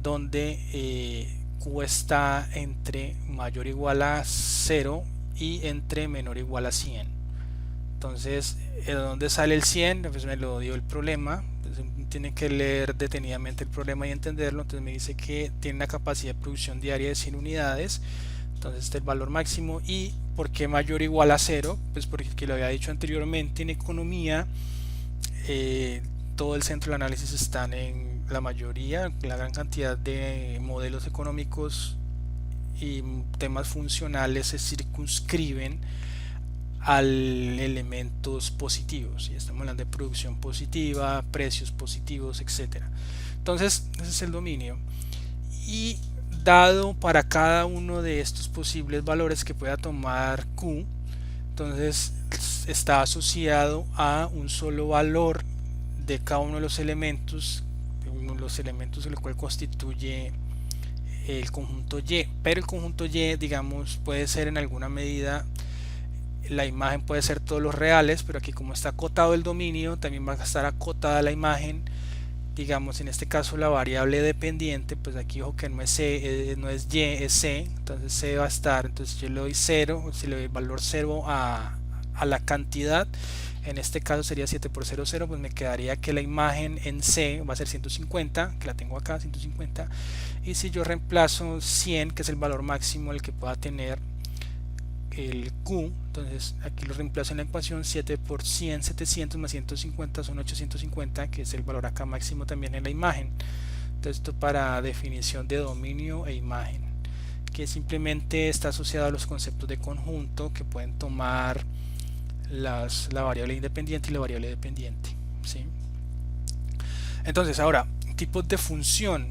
donde Q está entre mayor o igual a 0 y entre menor o igual a 100. Entonces, ¿de dónde sale el 100? Pues me lo dio el problema. Entonces, tiene que leer detenidamente el problema y entenderlo. Entonces me dice que tiene una capacidad de producción diaria de 100 unidades. Entonces este es el valor máximo. ¿Y por qué mayor o igual a 0? Pues porque lo había dicho anteriormente, en economía todo el centro de análisis están en la mayoría, la gran cantidad de modelos económicos y temas funcionales se circunscriben a elementos positivos, y estamos hablando de producción positiva, precios positivos, etcétera. Entonces ese es el dominio, y dado para cada uno de estos posibles valores que pueda tomar Q, entonces está asociado a un solo valor de cada uno de los elementos el cual constituye el conjunto Y. Pero el conjunto Y, digamos, puede ser en alguna medida, la imagen puede ser todos los reales, pero aquí como está acotado el dominio, también va a estar acotada la imagen. Digamos, en este caso la variable dependiente, pues aquí ojo que no es C, no es Y, es C. Entonces C va a estar, entonces yo le doy 0, si le doy valor 0 a la cantidad, en este caso sería 7 por 0, 0, pues me quedaría que la imagen en C va a ser 150, que la tengo acá, 150. Y si yo reemplazo 100, que es el valor máximo el que pueda tener el Q, entonces aquí lo reemplazo en la ecuación. 7 por 100, 700 más 150 son 850, que es el valor acá máximo también en la imagen. Entonces esto para definición de dominio e imagen, que simplemente está asociado a los conceptos de conjunto que pueden tomar la variable independiente y la variable dependiente, ¿sí? Entonces ahora, tipos de función.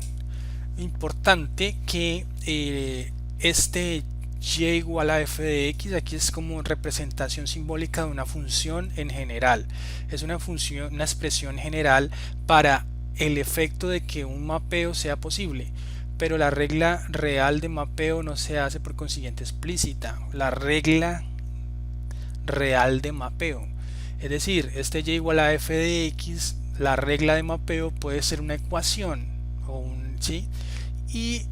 Importante que este y igual a f de x aquí es como representación simbólica de una función en general. Es una función, una expresión general para el efecto de que un mapeo sea posible, pero la regla real de mapeo no se hace por consiguiente explícita. La regla real de mapeo, es decir, este y igual a f de x, la regla de mapeo puede ser una ecuación o un ¿sí? ¿Y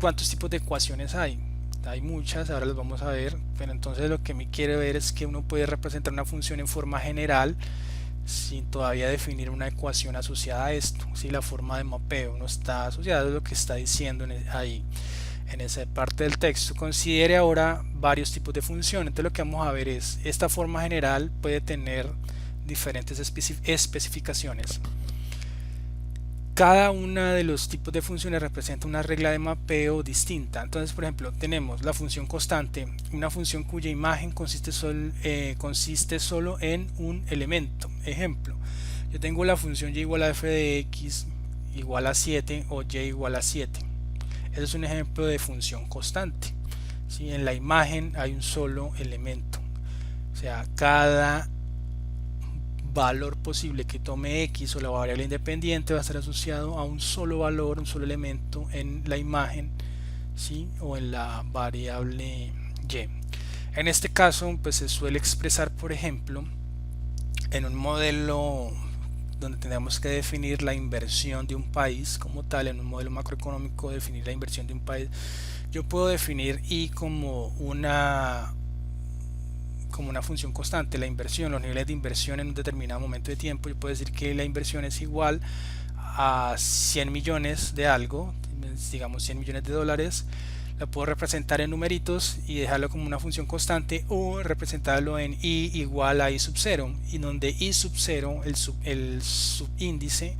cuántos tipos de ecuaciones hay? Hay muchas, ahora las vamos a ver, pero entonces lo que me quiere ver es que uno puede representar una función en forma general sin todavía definir una ecuación asociada a esto. Si la forma de mapeo no está asociada a lo que está diciendo ahí en esa parte del texto. Considere ahora varios tipos de función. Entonces lo que vamos a ver es, esta forma general puede tener diferentes especificaciones. cada una de los tipos de funciones representa una regla de mapeo distinta. Entonces, por ejemplo, tenemos la función constante, una función cuya imagen consiste solo en un elemento. Ejemplo, yo tengo la función y igual a f de x igual a 7 o y igual a 7. Ese es un ejemplo de función constante. ¿Sí? En la imagen hay un solo elemento. O sea, cada valor posible que tome x o la variable independiente va a estar asociado a un solo valor, un solo elemento en la imagen, ¿sí? O en la variable y. En este caso, pues se suele expresar, por ejemplo, en un modelo donde tenemos que definir la inversión de un país como tal, en un modelo macroeconómico, definir la inversión de un país. Yo puedo definir y como una función constante, la inversión, los niveles de inversión en un determinado momento de tiempo. Yo puedo decir que la inversión es igual a 100 millones de algo, digamos 100 millones de dólares. La puedo representar en numeritos y dejarlo como una función constante, o representarlo en i igual a i sub 0, y donde i sub 0, el subíndice,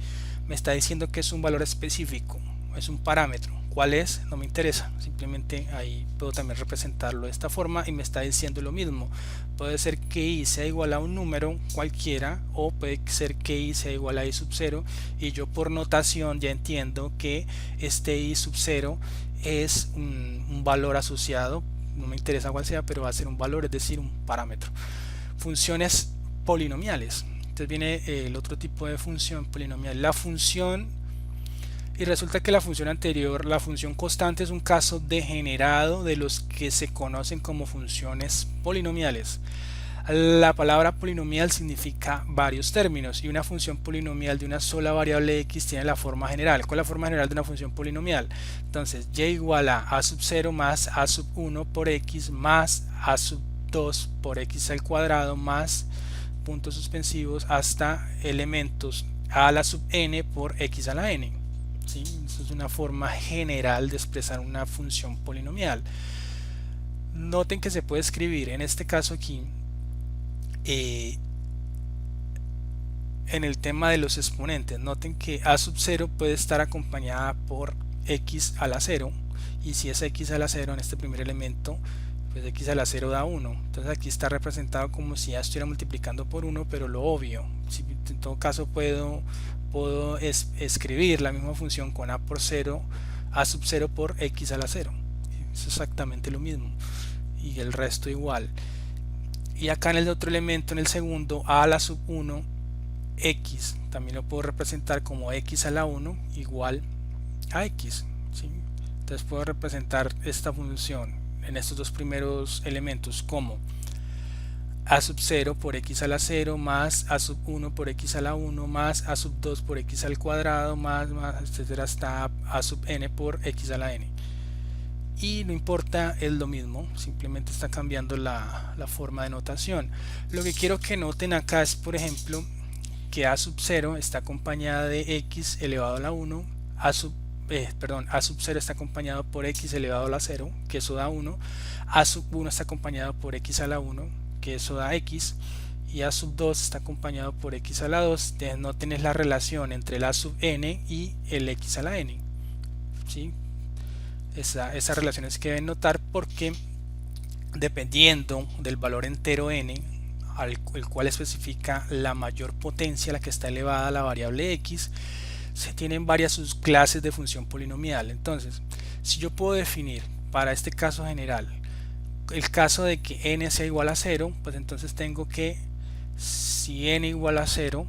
me está diciendo que es un valor específico, es un parámetro. ¿Cuál es? No me interesa, simplemente ahí puedo también representarlo de esta forma y me está diciendo lo mismo. Puede ser que i sea igual a un número cualquiera, o puede ser que i sea igual a i sub 0, y yo por notación ya entiendo que este i sub 0 es un valor asociado, no me interesa cuál sea, pero va a ser un valor, es decir, un parámetro. Funciones polinomiales. Entonces viene el otro tipo de función polinomial, la función. Y resulta que la función anterior, la función constante, es un caso degenerado de los que se conocen como funciones polinomiales. La palabra polinomial significa varios términos, y una función polinomial de una sola variable x tiene la forma general. ¿Cuál es la forma general de una función polinomial? Entonces, y igual a sub 0 más a sub 1 por x más a sub 2 por x al cuadrado más puntos suspensivos hasta elementos a la sub n por x a la n. ¿Sí? Eso es una forma general de expresar una función polinomial. Noten que se puede escribir en este caso aquí, en el tema de los exponentes. Noten que a sub 0 puede estar acompañada por x a la 0, y si es x a la 0 en este primer elemento, pues x a la 0 da 1. Entonces aquí está representado como si ya estuviera multiplicando por 1, pero lo obvio, si en todo caso puedo escribir la misma función con a por 0, a sub 0 por x a la 0. Es exactamente lo mismo, y el resto igual. Y acá en el otro elemento, en el segundo, a la sub 1 x, también lo puedo representar como x a la 1 igual a x, ¿sí? Entonces puedo representar esta función en estos dos primeros elementos como a sub 0 por x a la 0 más a sub 1 por x a la 1 más a sub 2 por x al cuadrado más etcétera hasta a sub n por x a la n. Y no importa, es lo mismo, simplemente está cambiando la forma de notación. Lo que quiero que noten acá es, por ejemplo, que a sub 0 está acompañada de x elevado a la 1, a sub 0 está acompañado por x elevado a la 0, que eso da 1, a sub 1 está acompañado por x a la 1, que eso da x, y a sub 2 está acompañado por x a la 2. No tenés la relación entre el a sub n y el x a la n, ¿sí? Esas relaciones que deben notar, porque dependiendo del valor entero n, el cual especifica la mayor potencia a la que está elevada a la variable x, se tienen varias subclases de función polinomial. Entonces, si yo puedo definir para este caso general el caso de que n sea igual a 0, pues entonces tengo que, si n igual a 0,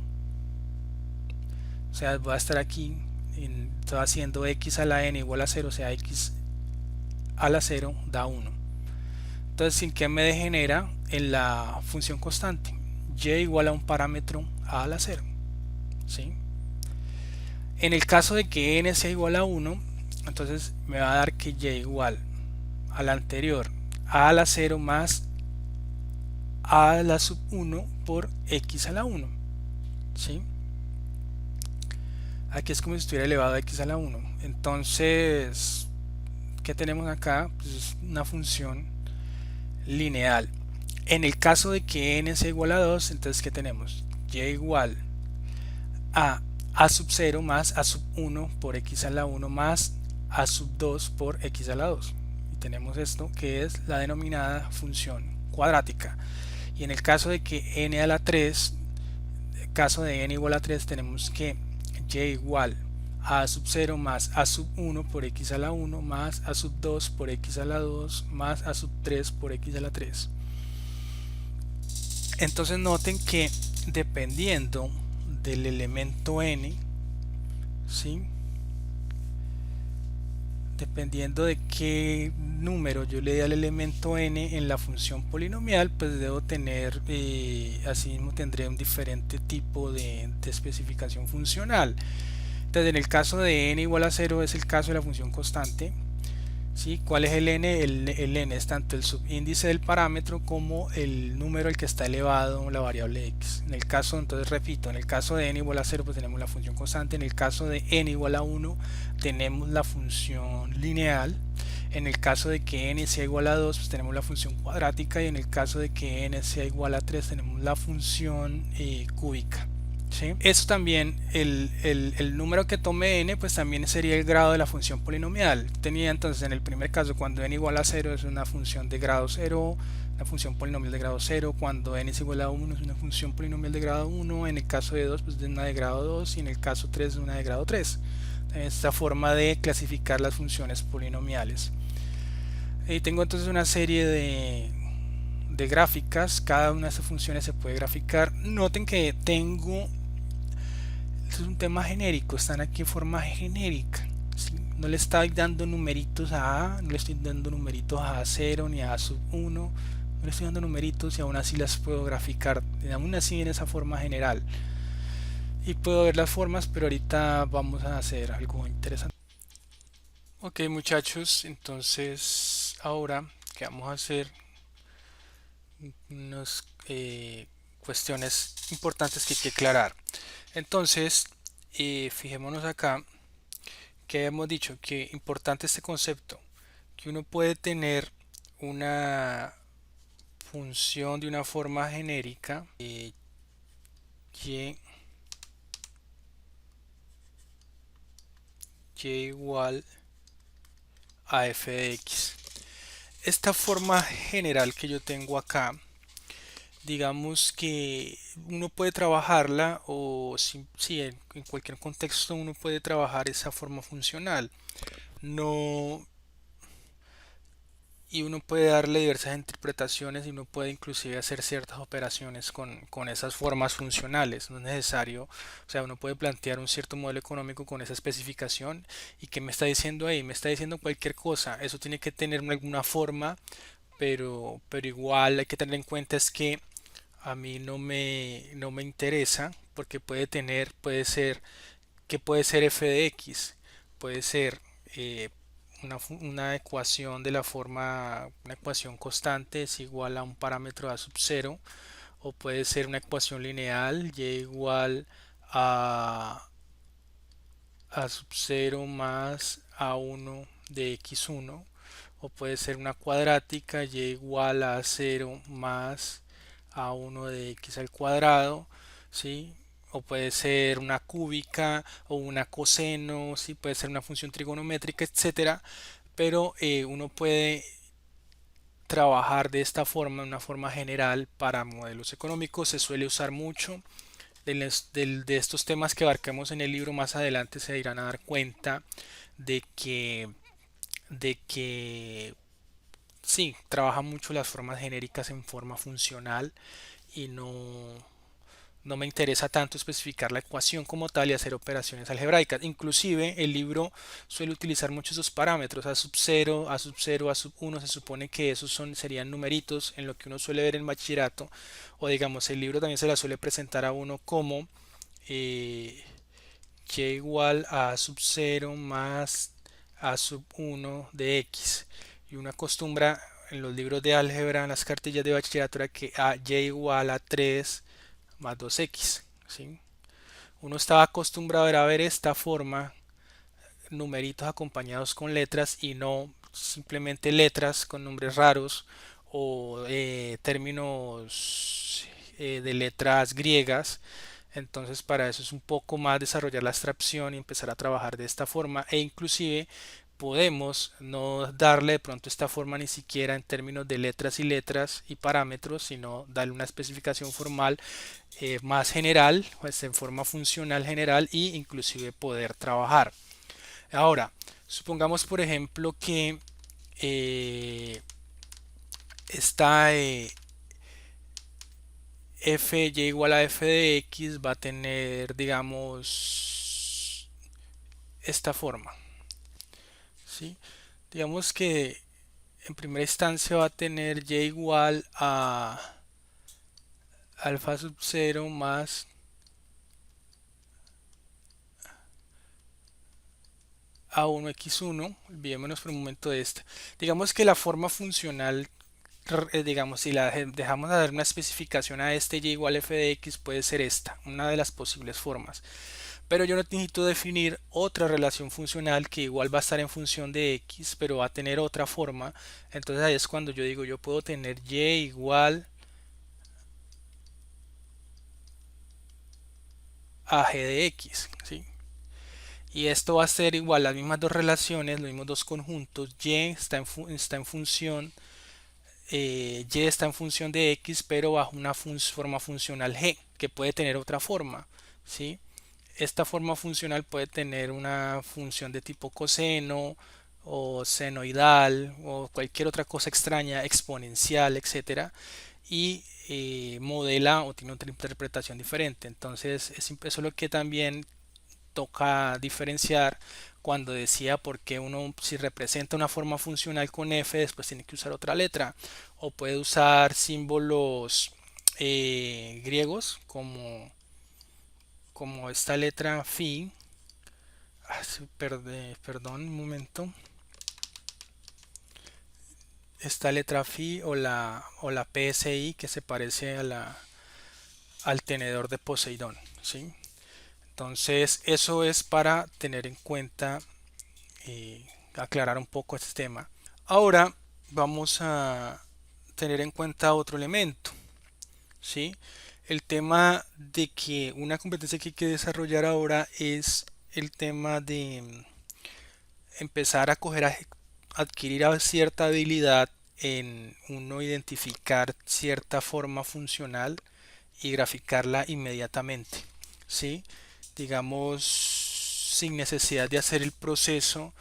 o sea, voy a estar aquí, estoy haciendo x a la n igual a 0, o sea, x a la 0 da 1. Entonces, ¿sin qué me degenera? En la función constante, y igual a un parámetro a la 0, ¿sí? En el caso de que n sea igual a 1, entonces me va a dar que y igual a la anterior, a la 0 más a la sub 1 por x a la 1, ¿sí? Aquí es como si estuviera elevado a x a la 1. Entonces, ¿qué tenemos acá? Pues es una función lineal. En el caso de que n sea igual a 2, entonces ¿qué tenemos? Y igual a a sub 0 más a sub 1 por x a la 1 más a sub 2 por x a la 2. Y tenemos esto que es la denominada función cuadrática. Y en el caso de que n a la 3, caso de n igual a 3, tenemos que y igual a sub 0 más a sub 1 por x a la 1 más a sub 2 por x a la 2 más a sub 3 por x a la 3. Entonces noten que dependiendo del elemento n, ¿sí? Dependiendo de qué número yo le dé al elemento n en la función polinomial, pues debo tener, asimismo tendré un diferente tipo de especificación funcional. Entonces en el caso de n igual a 0 es el caso de la función constante. ¿Sí? ¿Cuál es el n? El n es tanto el subíndice del parámetro como el número al que está elevado la variable x. En el caso, entonces repito, en el caso de n igual a 0 pues tenemos la función constante, en el caso de n igual a 1 tenemos la función lineal, en el caso de que n sea igual a 2 pues tenemos la función cuadrática y en el caso de que n sea igual a 3 tenemos la función cúbica. ¿Sí? Eso también, el número que tome n, pues también sería el grado de la función polinomial. Tenía entonces en el primer caso, cuando n igual a 0 es una función de grado 0, una función polinomial de grado 0, cuando n es igual a 1 es una función polinomial de grado 1, en el caso de 2 pues es una de grado 2 y en el caso 3 es una de grado 3. Esta forma de clasificar las funciones polinomiales. Y tengo entonces una serie de gráficas, cada una de estas funciones se puede graficar. Noten que tengo, esto es un tema genérico, están aquí en forma genérica, ¿sí? No le estoy dando numeritos a A, no le estoy dando numeritos a A0 ni a A sub 1, no le estoy dando numeritos y aún así las puedo graficar, aún así en esa forma general. Y puedo ver las formas, pero ahorita vamos a hacer algo interesante. Ok muchachos, entonces ahora que vamos a hacer unas cuestiones importantes que hay que aclarar. Entonces, fijémonos acá que hemos dicho que importante este concepto, que uno puede tener una función de una forma genérica y igual a f de x. Esta forma general que yo tengo acá, digamos que uno puede trabajarla o si en cualquier contexto uno puede trabajar esa forma funcional. No, y uno puede darle diversas interpretaciones y uno puede inclusive hacer ciertas operaciones con esas formas funcionales. No es necesario, o sea, uno puede plantear un cierto modelo económico con esa especificación. ¿Y qué me está diciendo ahí? Me está diciendo cualquier cosa. Eso tiene que tener alguna forma, pero igual hay que tener en cuenta es que a mí no me interesa porque puede ser, que puede ser f de x, puede ser una ecuación de la forma, una ecuación constante es igual a un parámetro a sub 0, o puede ser una ecuación lineal y igual a, sub 0 más a 1 de x1, o puede ser una cuadrática y igual a 0 más a 1 de x al cuadrado, ¿sí? O puede ser una cúbica o una coseno, ¿sí? Puede ser una función trigonométrica, etcétera, pero uno puede trabajar de esta forma, una forma general para modelos económicos. Se suele usar mucho de estos temas que abarcamos en el libro. Más adelante se irán a dar cuenta de que sí, trabaja mucho las formas genéricas en forma funcional y no me interesa tanto especificar la ecuación como tal y hacer operaciones algebraicas. Inclusive el libro suele utilizar muchos esos parámetros, a sub 0, a sub 0, a sub 1, se supone que esos serían numeritos en lo que uno suele ver en bachillerato, o digamos el libro también se la suele presentar a uno como eh, y igual a sub 0 más a sub 1 de x. Y uno acostumbra en los libros de álgebra, en las cartillas de bachillerato, que a y igual a 3 más 2x, ¿sí? Uno estaba acostumbrado a ver esta forma, numeritos acompañados con letras y no simplemente letras con nombres raros o términos de letras griegas. Entonces para eso es un poco más desarrollar la abstracción y empezar a trabajar de esta forma, e inclusive podemos no darle de pronto esta forma ni siquiera en términos de letras y letras y parámetros, sino darle una especificación formal más general, pues en forma funcional general, y inclusive poder trabajar. Ahora, supongamos por ejemplo que eh, esta f y igual a f de x va a tener, digamos, esta forma, ¿sí? Digamos que en primera instancia va a tener y igual a alfa sub 0 más a1x1. Olvidémonos por un momento de esta. Digamos que la forma funcional, digamos, si la dejamos de dar una especificación a este y igual a f de x, puede ser esta, una de las posibles formas. Pero yo necesito definir otra relación funcional que igual va a estar en función de x, pero va a tener otra forma. Entonces ahí es cuando yo digo, yo puedo tener y igual a g de x, ¿sí? Y esto va a ser igual las mismas dos relaciones, los mismos dos conjuntos. Está en función, y está en función de x, pero bajo una forma funcional g, que puede tener otra forma, ¿sí? Esta forma funcional puede tener una función de tipo coseno o senoidal o cualquier otra cosa extraña, exponencial, etcétera, y modela o tiene otra interpretación diferente. Entonces, eso es lo que también toca diferenciar cuando decía por qué uno, si representa una forma funcional con f, después tiene que usar otra letra, o puede usar símbolos griegos como esta letra phi. Perdón un momento, esta letra phi o la PSI, que se parece al tenedor de Poseidón, ¿sí? Entonces eso es para tener en cuenta, aclarar un poco este tema. Ahora vamos a tener en cuenta otro elemento, ¿sí? El tema de que una competencia que hay que desarrollar ahora es el tema de empezar a adquirir cierta habilidad en uno identificar cierta forma funcional y graficarla inmediatamente, ¿sí? Digamos, sin necesidad de hacer el proceso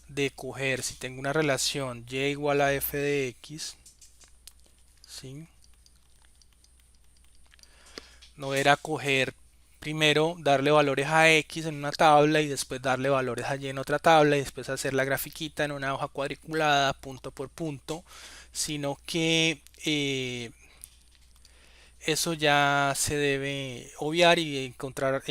de coger, si tengo una relación y igual a f de x, ¿sí? No era coger primero, darle valores a x en una tabla y después darle valores a y en otra tabla y después hacer la grafiquita en una hoja cuadriculada punto por punto, sino que eso ya se debe obviar y encontrar,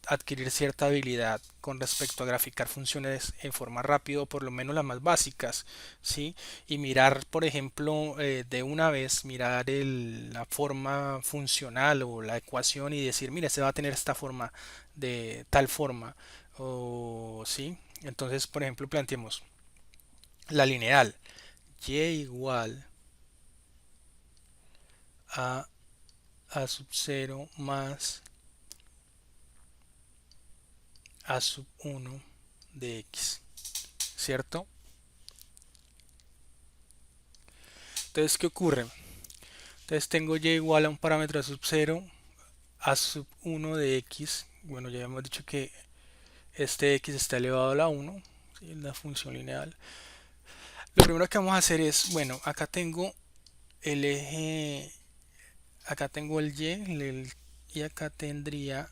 adquirir cierta habilidad con respecto a graficar funciones en forma rápida, o por lo menos las más básicas, ¿sí? Y mirar, por ejemplo, de una vez, mirar la forma funcional o la ecuación y decir, mira, se va a tener esta forma de tal forma, o sí. Entonces, por ejemplo, planteemos la lineal y igual a sub 0 más a sub 1 de x, ¿cierto? Entonces, ¿qué ocurre? Entonces tengo y igual a un parámetro a sub 0 a sub 1 de x. Bueno, ya hemos dicho que este x está elevado a la 1, ¿sí? La función lineal. Lo primero que vamos a hacer es, bueno, acá tengo el eje, acá tengo el y acá tendría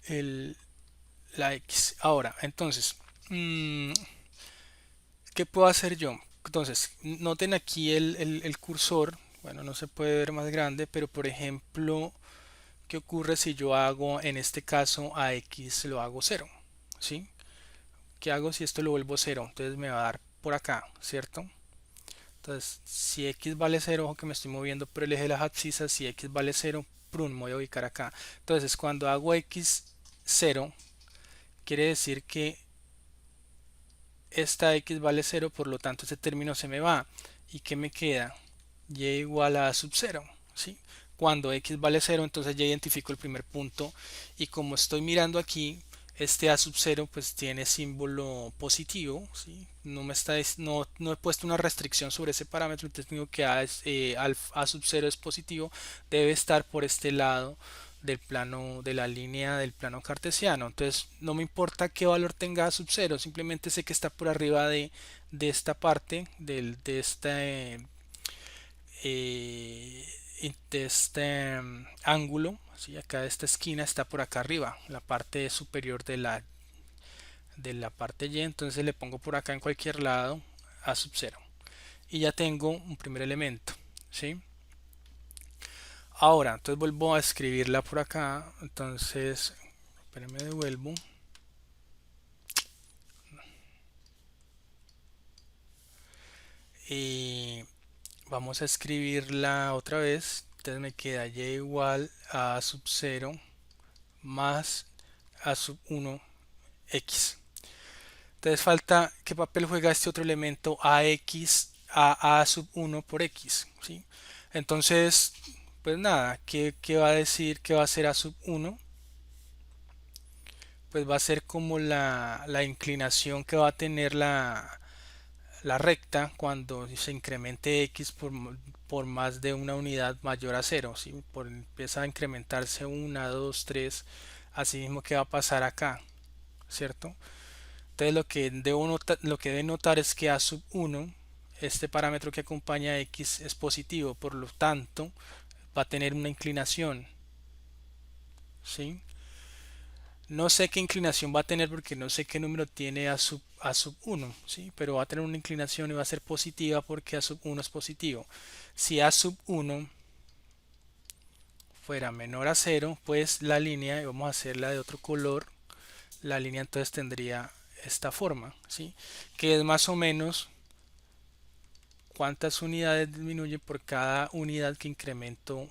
el, la x. Ahora, entonces, ¿qué puedo hacer yo? Entonces, noten aquí el cursor. Bueno, no se puede ver más grande, pero por ejemplo, ¿qué ocurre si yo hago en este caso a x lo hago 0? ¿Sí? ¿Qué hago si esto lo vuelvo 0? Entonces me va a dar por acá, ¿cierto? Entonces, si x vale 0, ojo que me estoy moviendo por el eje de las abscisas, si x vale 0, prun, me voy a ubicar acá. Entonces, cuando hago x 0, quiere decir que esta x vale 0, por lo tanto este término se me va. ¿Y qué me queda? Y igual a sub 0, ¿sí? Cuando x vale cero, entonces ya identifico el primer punto y como estoy mirando aquí, este a sub 0 pues tiene símbolo positivo, ¿sí? No he puesto una restricción sobre ese parámetro, entonces digo que a sub 0 es positivo, debe estar por este lado del plano de la línea del plano cartesiano. Entonces no me importa qué valor tenga a sub 0, simplemente sé que está por arriba de esta parte de este eh, de este ángulo, ¿sí? Acá de esta esquina está por acá arriba, la parte superior de la parte y, entonces le pongo por acá en cualquier lado a sub 0 y ya tengo un primer elemento, ¿sí? Ahora, entonces vuelvo a escribirla por acá, entonces, espérenme, devuelvo y vamos a escribirla otra vez, entonces me queda y igual a sub 0 más a sub 1 x. Entonces falta qué papel juega este otro elemento ax a sub 1 por x, ¿sí? Entonces, pues nada, ¿qué va a decir que va a ser a sub 1? Pues va a ser como la inclinación que va a tener la recta cuando se incremente x por más de una unidad mayor a cero, ¿sí? Empieza a incrementarse una, 2, 3, así mismo que va a pasar acá, ¿cierto? Entonces lo que debe notar es que a sub 1, este parámetro que acompaña a x es positivo, por lo tanto va a tener una inclinación, ¿sí? No sé qué inclinación va a tener porque no sé qué número tiene a sub 1, ¿sí? Pero va a tener una inclinación y va a ser positiva porque a sub 1 es positivo. Si a sub 1 fuera menor a cero, pues la línea, y vamos a hacerla de otro color, la línea entonces tendría esta forma, ¿sí? Que es más o menos cuántas unidades disminuye por cada unidad que incremento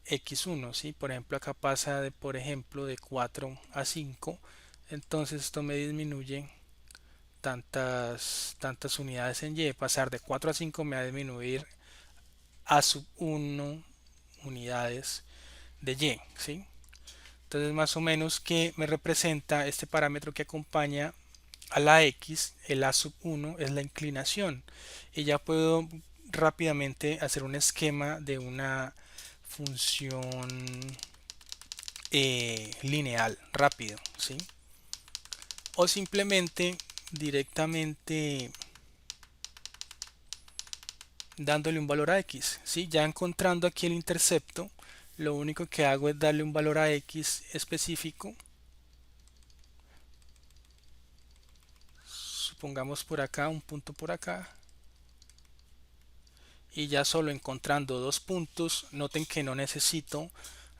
x1, ¿sí? Por ejemplo, acá pasa por ejemplo, de 4 a 5, entonces esto me disminuye tantas unidades en y. Pasar de 4 a 5 me va a disminuir a sub 1 unidades de y, ¿sí? Entonces más o menos que me representa este parámetro que acompaña a la x, el a sub 1 es la inclinación y ya puedo rápidamente hacer un esquema de una función lineal rápido, ¿sí? O simplemente directamente dándole un valor a x, ¿sí? Ya encontrando aquí el intercepto, lo único que hago es darle un valor a x específico. Supongamos por acá, un punto por acá. Y ya solo encontrando dos puntos, noten que no necesito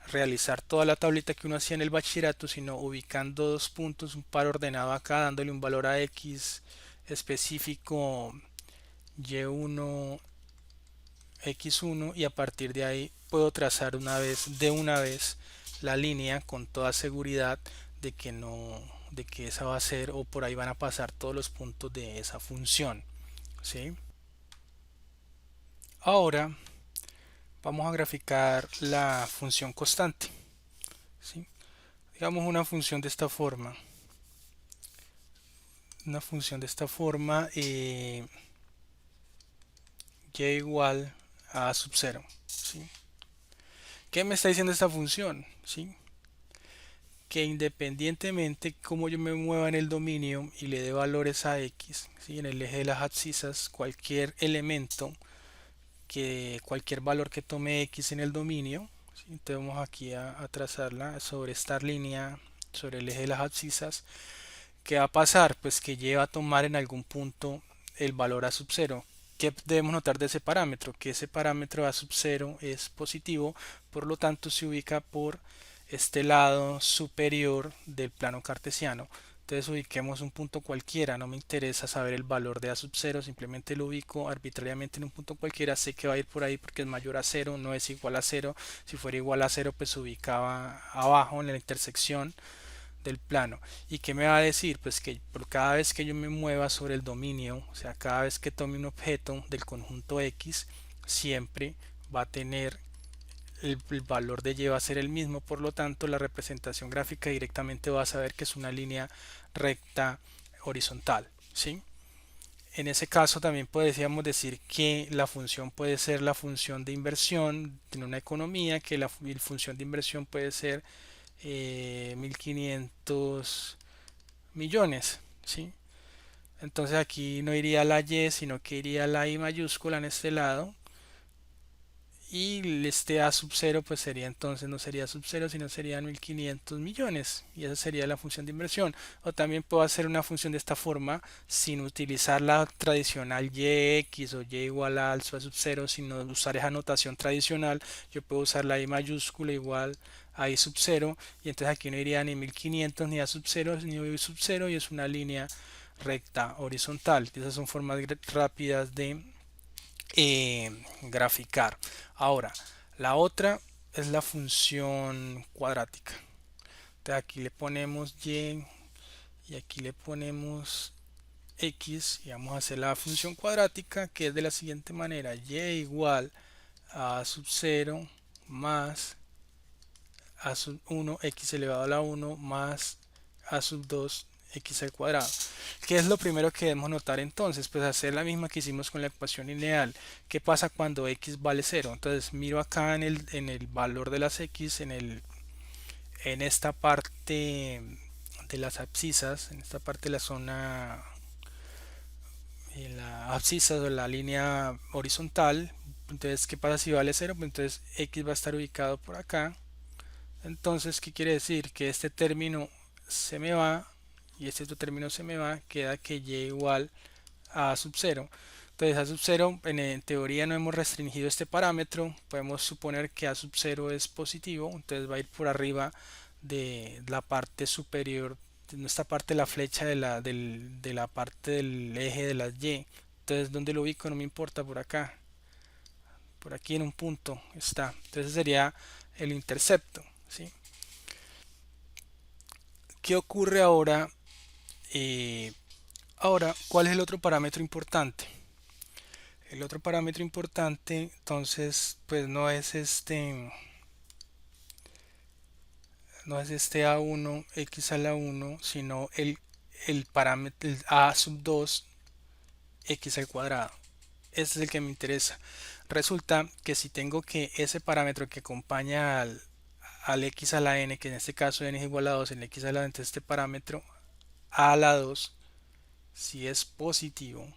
realizar toda la tablita que uno hacía en el bachillerato, sino ubicando dos puntos, un par ordenado acá, dándole un valor a x específico y1 x1 y a partir de ahí puedo trazar de una vez la línea con toda seguridad de que no de que esa va a ser o por ahí van a pasar todos los puntos de esa función, ¿sí? Ahora vamos a graficar la función constante, ¿sí? Digamos una función de esta forma y igual a sub 0, ¿sí? ¿Qué me está diciendo esta función? ¿Sí? Que independientemente como yo me mueva en el dominio y le dé valores a x, ¿sí? En el eje de las abscisas, cualquier valor que tome x en el dominio, ¿sí? Entonces vamos aquí a trazarla sobre esta línea, sobre el eje de las abscisas. ¿Qué va a pasar? Pues que lleva a tomar en algún punto el valor a sub 0. ¿Qué debemos notar de ese parámetro? Que ese parámetro a sub 0 es positivo, por lo tanto se ubica por este lado superior del plano cartesiano. Entonces ubiquemos un punto cualquiera, no me interesa saber el valor de a sub 0, simplemente lo ubico arbitrariamente en un punto cualquiera, sé que va a ir por ahí porque es mayor a 0, no es igual a 0, si fuera igual a 0 pues se ubicaba abajo en la intersección del plano. ¿Y qué me va a decir? Pues que por cada vez que yo me mueva sobre el dominio, o sea, cada vez que tome un objeto del conjunto X, siempre va a tener el valor de y va a ser el mismo, por lo tanto la representación gráfica directamente va a saber que es una línea recta horizontal, ¿sí? En ese caso también podríamos decir que la función puede ser la función de inversión en una economía, que la función de inversión puede ser 1500 millones, ¿sí? Entonces aquí no iría la y, sino que iría la i mayúscula en este lado, y este a sub 0 pues sería, entonces no sería sub 0 sino serían 1500 millones, y esa sería la función de inversión. O también puedo hacer una función de esta forma sin utilizar la tradicional yx o y igual a alfa sub 0, sino usar esa notación tradicional. Yo puedo usar la i mayúscula igual a i sub 0, y entonces aquí no iría ni 1500 ni a sub 0 ni i sub 0, y es una línea recta horizontal. Esas son formas rápidas de graficar. Ahora, la otra es la función cuadrática. Entonces aquí le ponemos y aquí le ponemos x, y vamos a hacer la función cuadrática, que es de la siguiente manera: y igual a sub 0 más a sub 1 x elevado a la 1 más a sub 2 x al cuadrado. ¿Qué es lo primero que debemos notar entonces? Pues hacer la misma que hicimos con la ecuación lineal. ¿Qué pasa cuando x vale 0? Entonces miro acá en el valor de las x, en esta parte de las abscisas, en esta parte de la zona, en la abscisa o la línea horizontal. Entonces, ¿qué pasa si vale 0? Pues entonces x va a estar ubicado por acá. Entonces, ¿qué quiere decir? Que este término se me va y este otro término se me va, queda que y igual a sub 0. Entonces a sub 0, en teoría no hemos restringido este parámetro, podemos suponer que a sub 0 es positivo, entonces va a ir por arriba de la parte superior, de esta parte de la flecha de la parte del eje de las y. Entonces, ¿dónde lo ubico? No me importa, por acá, por aquí en un punto está. Entonces sería el intercepto, ¿sí? ¿Qué ocurre ahora? Eh, Ahora, ¿cuál es el otro parámetro importante? El otro parámetro importante, entonces, pues no es este a1 x a la 1, sino el parámetro el a sub 2 x al cuadrado. Este es el que me interesa. Resulta que si tengo que ese parámetro que acompaña al x a la n, que en este caso n es igual a 2, en x a la n, entonces este parámetro a la 2, si es positivo,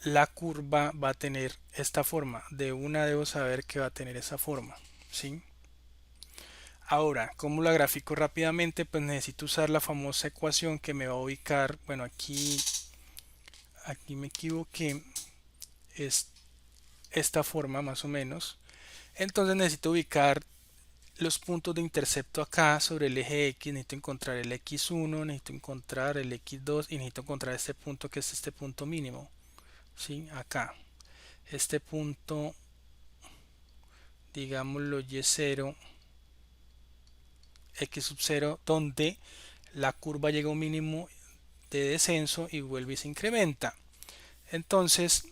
la curva va a tener esta forma. De una debo saber que va a tener esa forma, ¿sí? Ahora, ¿cómo la grafico rápidamente? Pues necesito usar la famosa ecuación que me va a ubicar. Bueno, aquí me equivoqué. Es esta forma más o menos. Entonces necesito ubicar los puntos de intercepto acá sobre el eje X. Necesito encontrar el X1, necesito encontrar el X2 y necesito encontrar este punto, que es este punto mínimo, ¿sí? Acá. Este punto, digámoslo y0, x sub 0, donde la curva llega a un mínimo de descenso y vuelve y se incrementa. Entonces,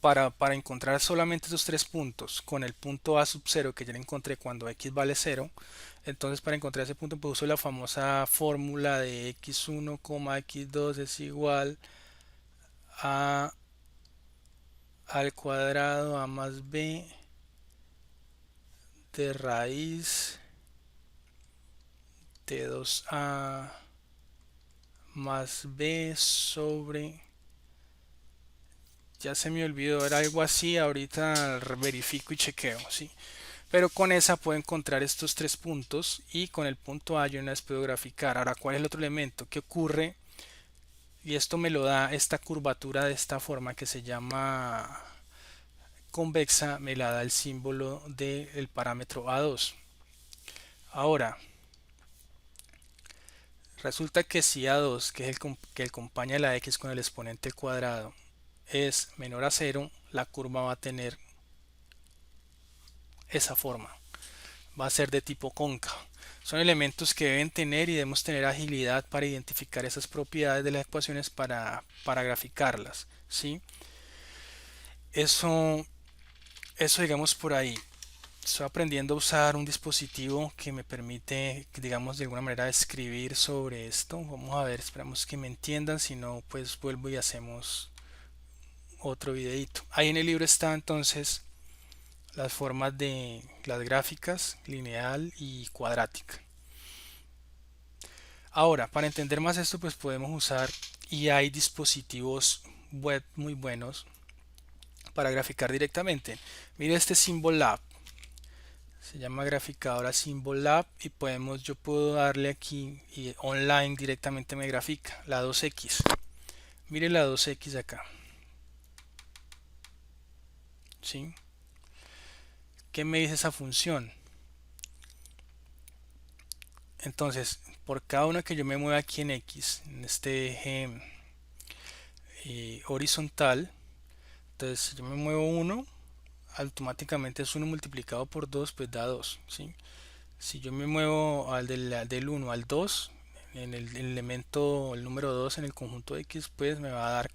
para encontrar solamente esos tres puntos con el punto a sub 0 que ya lo encontré cuando x vale 0, entonces para encontrar ese punto pues uso la famosa fórmula de x1, x2 es igual a al cuadrado a más b de raíz de 2a más b sobre, ya se me olvidó, era algo así, ahorita verifico y chequeo, ¿sí? Pero con esa puedo encontrar estos tres puntos, y con el punto A yo no las puedo graficar. Ahora, ¿cuál es el otro elemento? ¿Qué ocurre? Y esto me lo da esta curvatura de esta forma que se llama convexa, me la da el símbolo del parámetro A2. Ahora, resulta que si A2, que es que acompaña la X con el exponente cuadrado, es menor a 0, la curva va a tener esa forma. Va a ser de tipo cóncavo. Son elementos que deben tener y debemos tener agilidad para identificar esas propiedades de las ecuaciones para graficarlas, ¿sí? Eso eso digamos por ahí. Estoy aprendiendo a usar un dispositivo que me permite, digamos, de alguna manera escribir sobre esto. Vamos a ver, esperamos que me entiendan, si no, pues vuelvo y hacemos otro videito. Ahí en el libro está entonces las formas de las gráficas, lineal y cuadrática. Ahora, para entender más esto, pues podemos usar, y hay dispositivos web muy buenos para graficar directamente. Mire este Symbol Lab. Se llama graficadora Symbol Lab y yo puedo darle aquí y online directamente me grafica la 2X. Mire la 2X acá. ¿Sí? ¿Qué me dice esa función? Entonces, por cada una que yo me mueva aquí en X, en este eje horizontal, entonces si yo me muevo uno, automáticamente es uno multiplicado por 2 pues da 2. ¿Sí? Si yo me muevo del 1 al 2 en el elemento, el número 2 en el conjunto X, pues me va a dar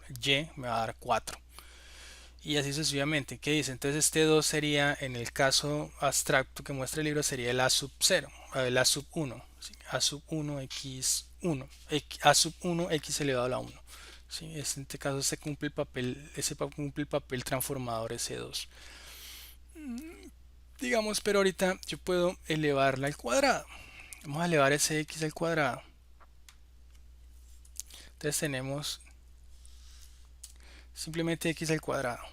Y, me va a dar 4. Y así sucesivamente. ¿Qué dice? Entonces este 2 sería, en el caso abstracto que muestra el libro, sería el A sub 0, el A sub 1. ¿Sí? A sub 1 X 1. A sub 1 X elevado a la 1. ¿Sí? En este caso se cumple el papel, ese cumple el papel transformador S2. Digamos, pero ahorita yo puedo elevarla al cuadrado. Vamos a elevar ese X al cuadrado. Entonces tenemos simplemente X al cuadrado.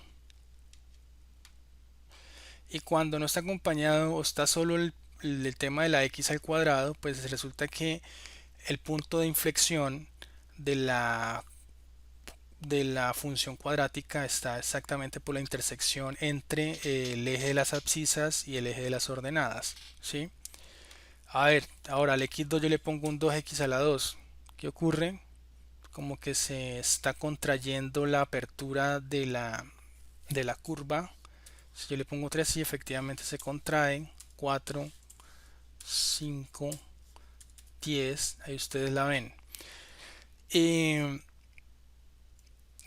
Y cuando no está acompañado o está solo el tema de la X al cuadrado, pues resulta que el punto de inflexión de la función cuadrática está exactamente por la intersección entre el eje de las abscisas y el eje de las ordenadas. ¿Sí? A ver, ahora al x2 yo le pongo un 2x a la 2. ¿Qué ocurre? Como que se está contrayendo la apertura de la curva. Si yo le pongo 3, sí, efectivamente se contrae. 4, 5, 10. Ahí ustedes la ven.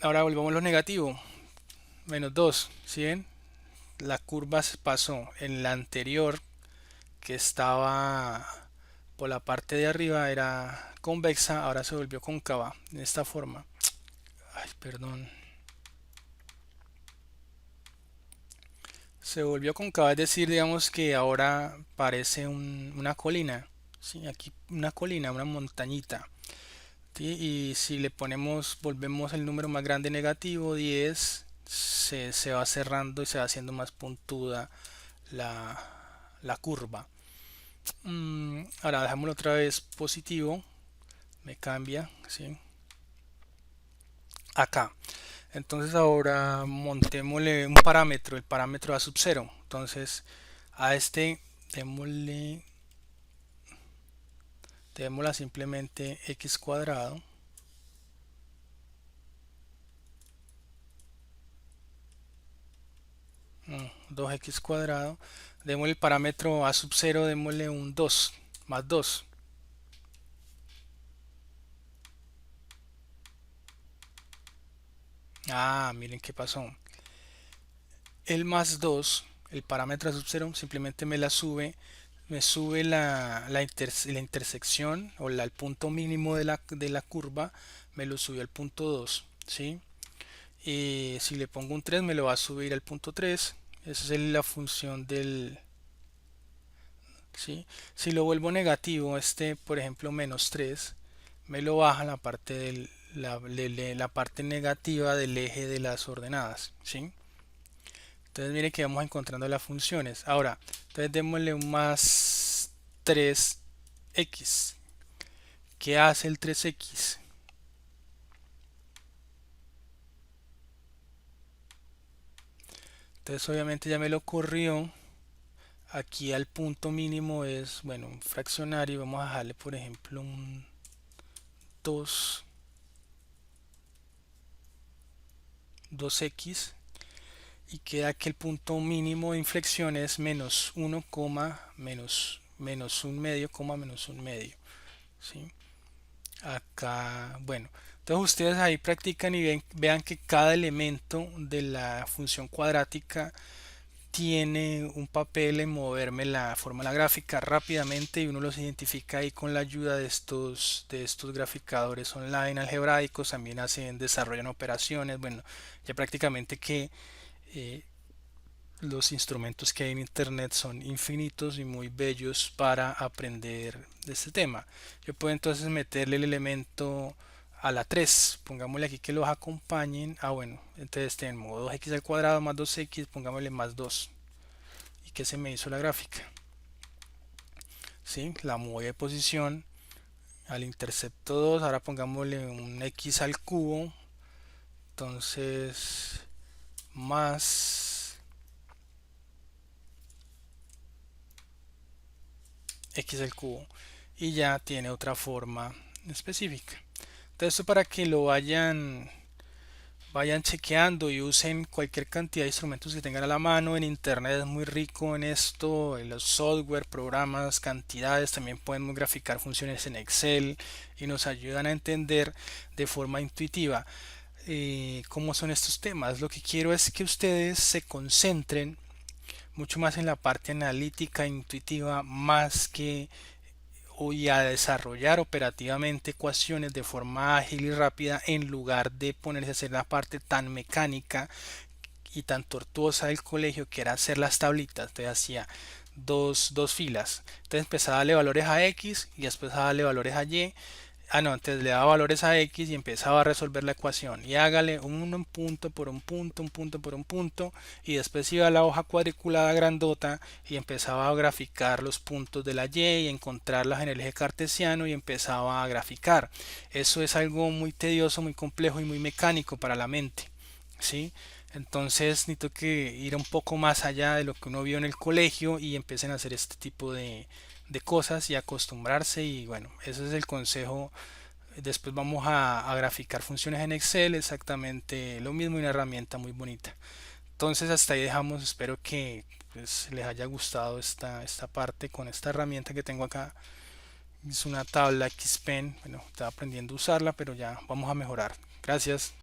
Ahora volvamos a lo negativo. Menos 2. ¿Sí ven? La curva se pasó en la anterior, que estaba por la parte de arriba, era convexa, ahora se volvió cóncava en esta forma. Ay, perdón. Se volvió cóncava, es decir, digamos que ahora parece una colina. ¿Sí? Aquí una colina, una montañita. ¿Sí? Y si le ponemos, volvemos el número más grande negativo, 10, se va cerrando y se va haciendo más puntuda la curva. Ahora dejámoslo otra vez positivo, me cambia, ¿sí? Acá. Entonces ahora montémosle un parámetro, el parámetro a sub 0. Entonces a este démosla simplemente x cuadrado. 2x cuadrado. Démosle el parámetro a sub 0, démosle un 2, más 2. Miren qué pasó. El más 2, el parámetro a sub 0, simplemente me sube la intersección o el punto mínimo de la curva, me lo subió al punto 2, ¿sí? Y si le pongo un 3 me lo va a subir al punto 3. Esa es la función ¿sí? Si lo vuelvo negativo, por ejemplo menos 3, me lo baja la parte la parte negativa del eje de las ordenadas, ¿sí? Entonces mire que vamos encontrando las funciones. Ahora, entonces démosle un más 3x. ¿Qué hace el 3x? Entonces obviamente ya me lo corrió. Aquí al punto mínimo es, bueno, un fraccionario. Vamos a dejarle por ejemplo un 2, 2x. Y queda que el punto mínimo de inflexión es menos 1, menos un medio, menos un medio. ¿Sí? Acá, bueno, entonces ustedes ahí practican y vean que cada elemento de la función cuadrática tiene un papel en moverme la forma de la gráfica rápidamente y uno los identifica ahí con la ayuda de estos graficadores online algebraicos. También hacen, desarrollan operaciones. Bueno, ya prácticamente que eh, los instrumentos que hay en internet son infinitos y muy bellos para aprender de este tema. Yo puedo entonces meterle el elemento a la 3, pongámosle aquí que los acompañen. Bueno, entonces tenemos 2x al cuadrado más 2x, pongámosle más 2. ¿Y qué se me hizo la gráfica? ¿Sí? La moví de posición al intercepto 2. Ahora pongámosle un x al cubo. Entonces, más x al cubo. Y ya tiene otra forma específica. Entonces, esto para que lo vayan chequeando y usen cualquier cantidad de instrumentos que tengan a la mano. En internet es muy rico en esto, en los software, programas, cantidades. También podemos graficar funciones en Excel y nos ayudan a entender de forma intuitiva cómo son estos temas. Lo que quiero es que ustedes se concentren mucho más en la parte analítica e intuitiva, más que y a desarrollar operativamente ecuaciones de forma ágil y rápida, en lugar de ponerse a hacer la parte tan mecánica y tan tortuosa del colegio, que era hacer las tablitas. Entonces hacía dos filas. Entonces empezaba a darle valores a X y después a darle valores a Y. No, entonces le daba valores a X y empezaba a resolver la ecuación. Y hágale un punto por un punto, un punto por un punto. Y después iba a la hoja cuadriculada grandota y empezaba a graficar los puntos de la Y y encontrarlas en el eje cartesiano y empezaba a graficar. Eso es algo muy tedioso, muy complejo y muy mecánico para la mente, ¿sí? Entonces necesito que ir un poco más allá de lo que uno vio en el colegio y empiecen a hacer este tipo de cosas y acostumbrarse. Y bueno, ese es el consejo. Después vamos a graficar funciones en Excel, exactamente lo mismo, y una herramienta muy bonita. Entonces hasta ahí dejamos. Espero que pues, les haya gustado esta parte con esta herramienta que tengo acá. Es una tabla Xpen. Bueno, estaba aprendiendo a usarla, pero ya vamos a mejorar. Gracias.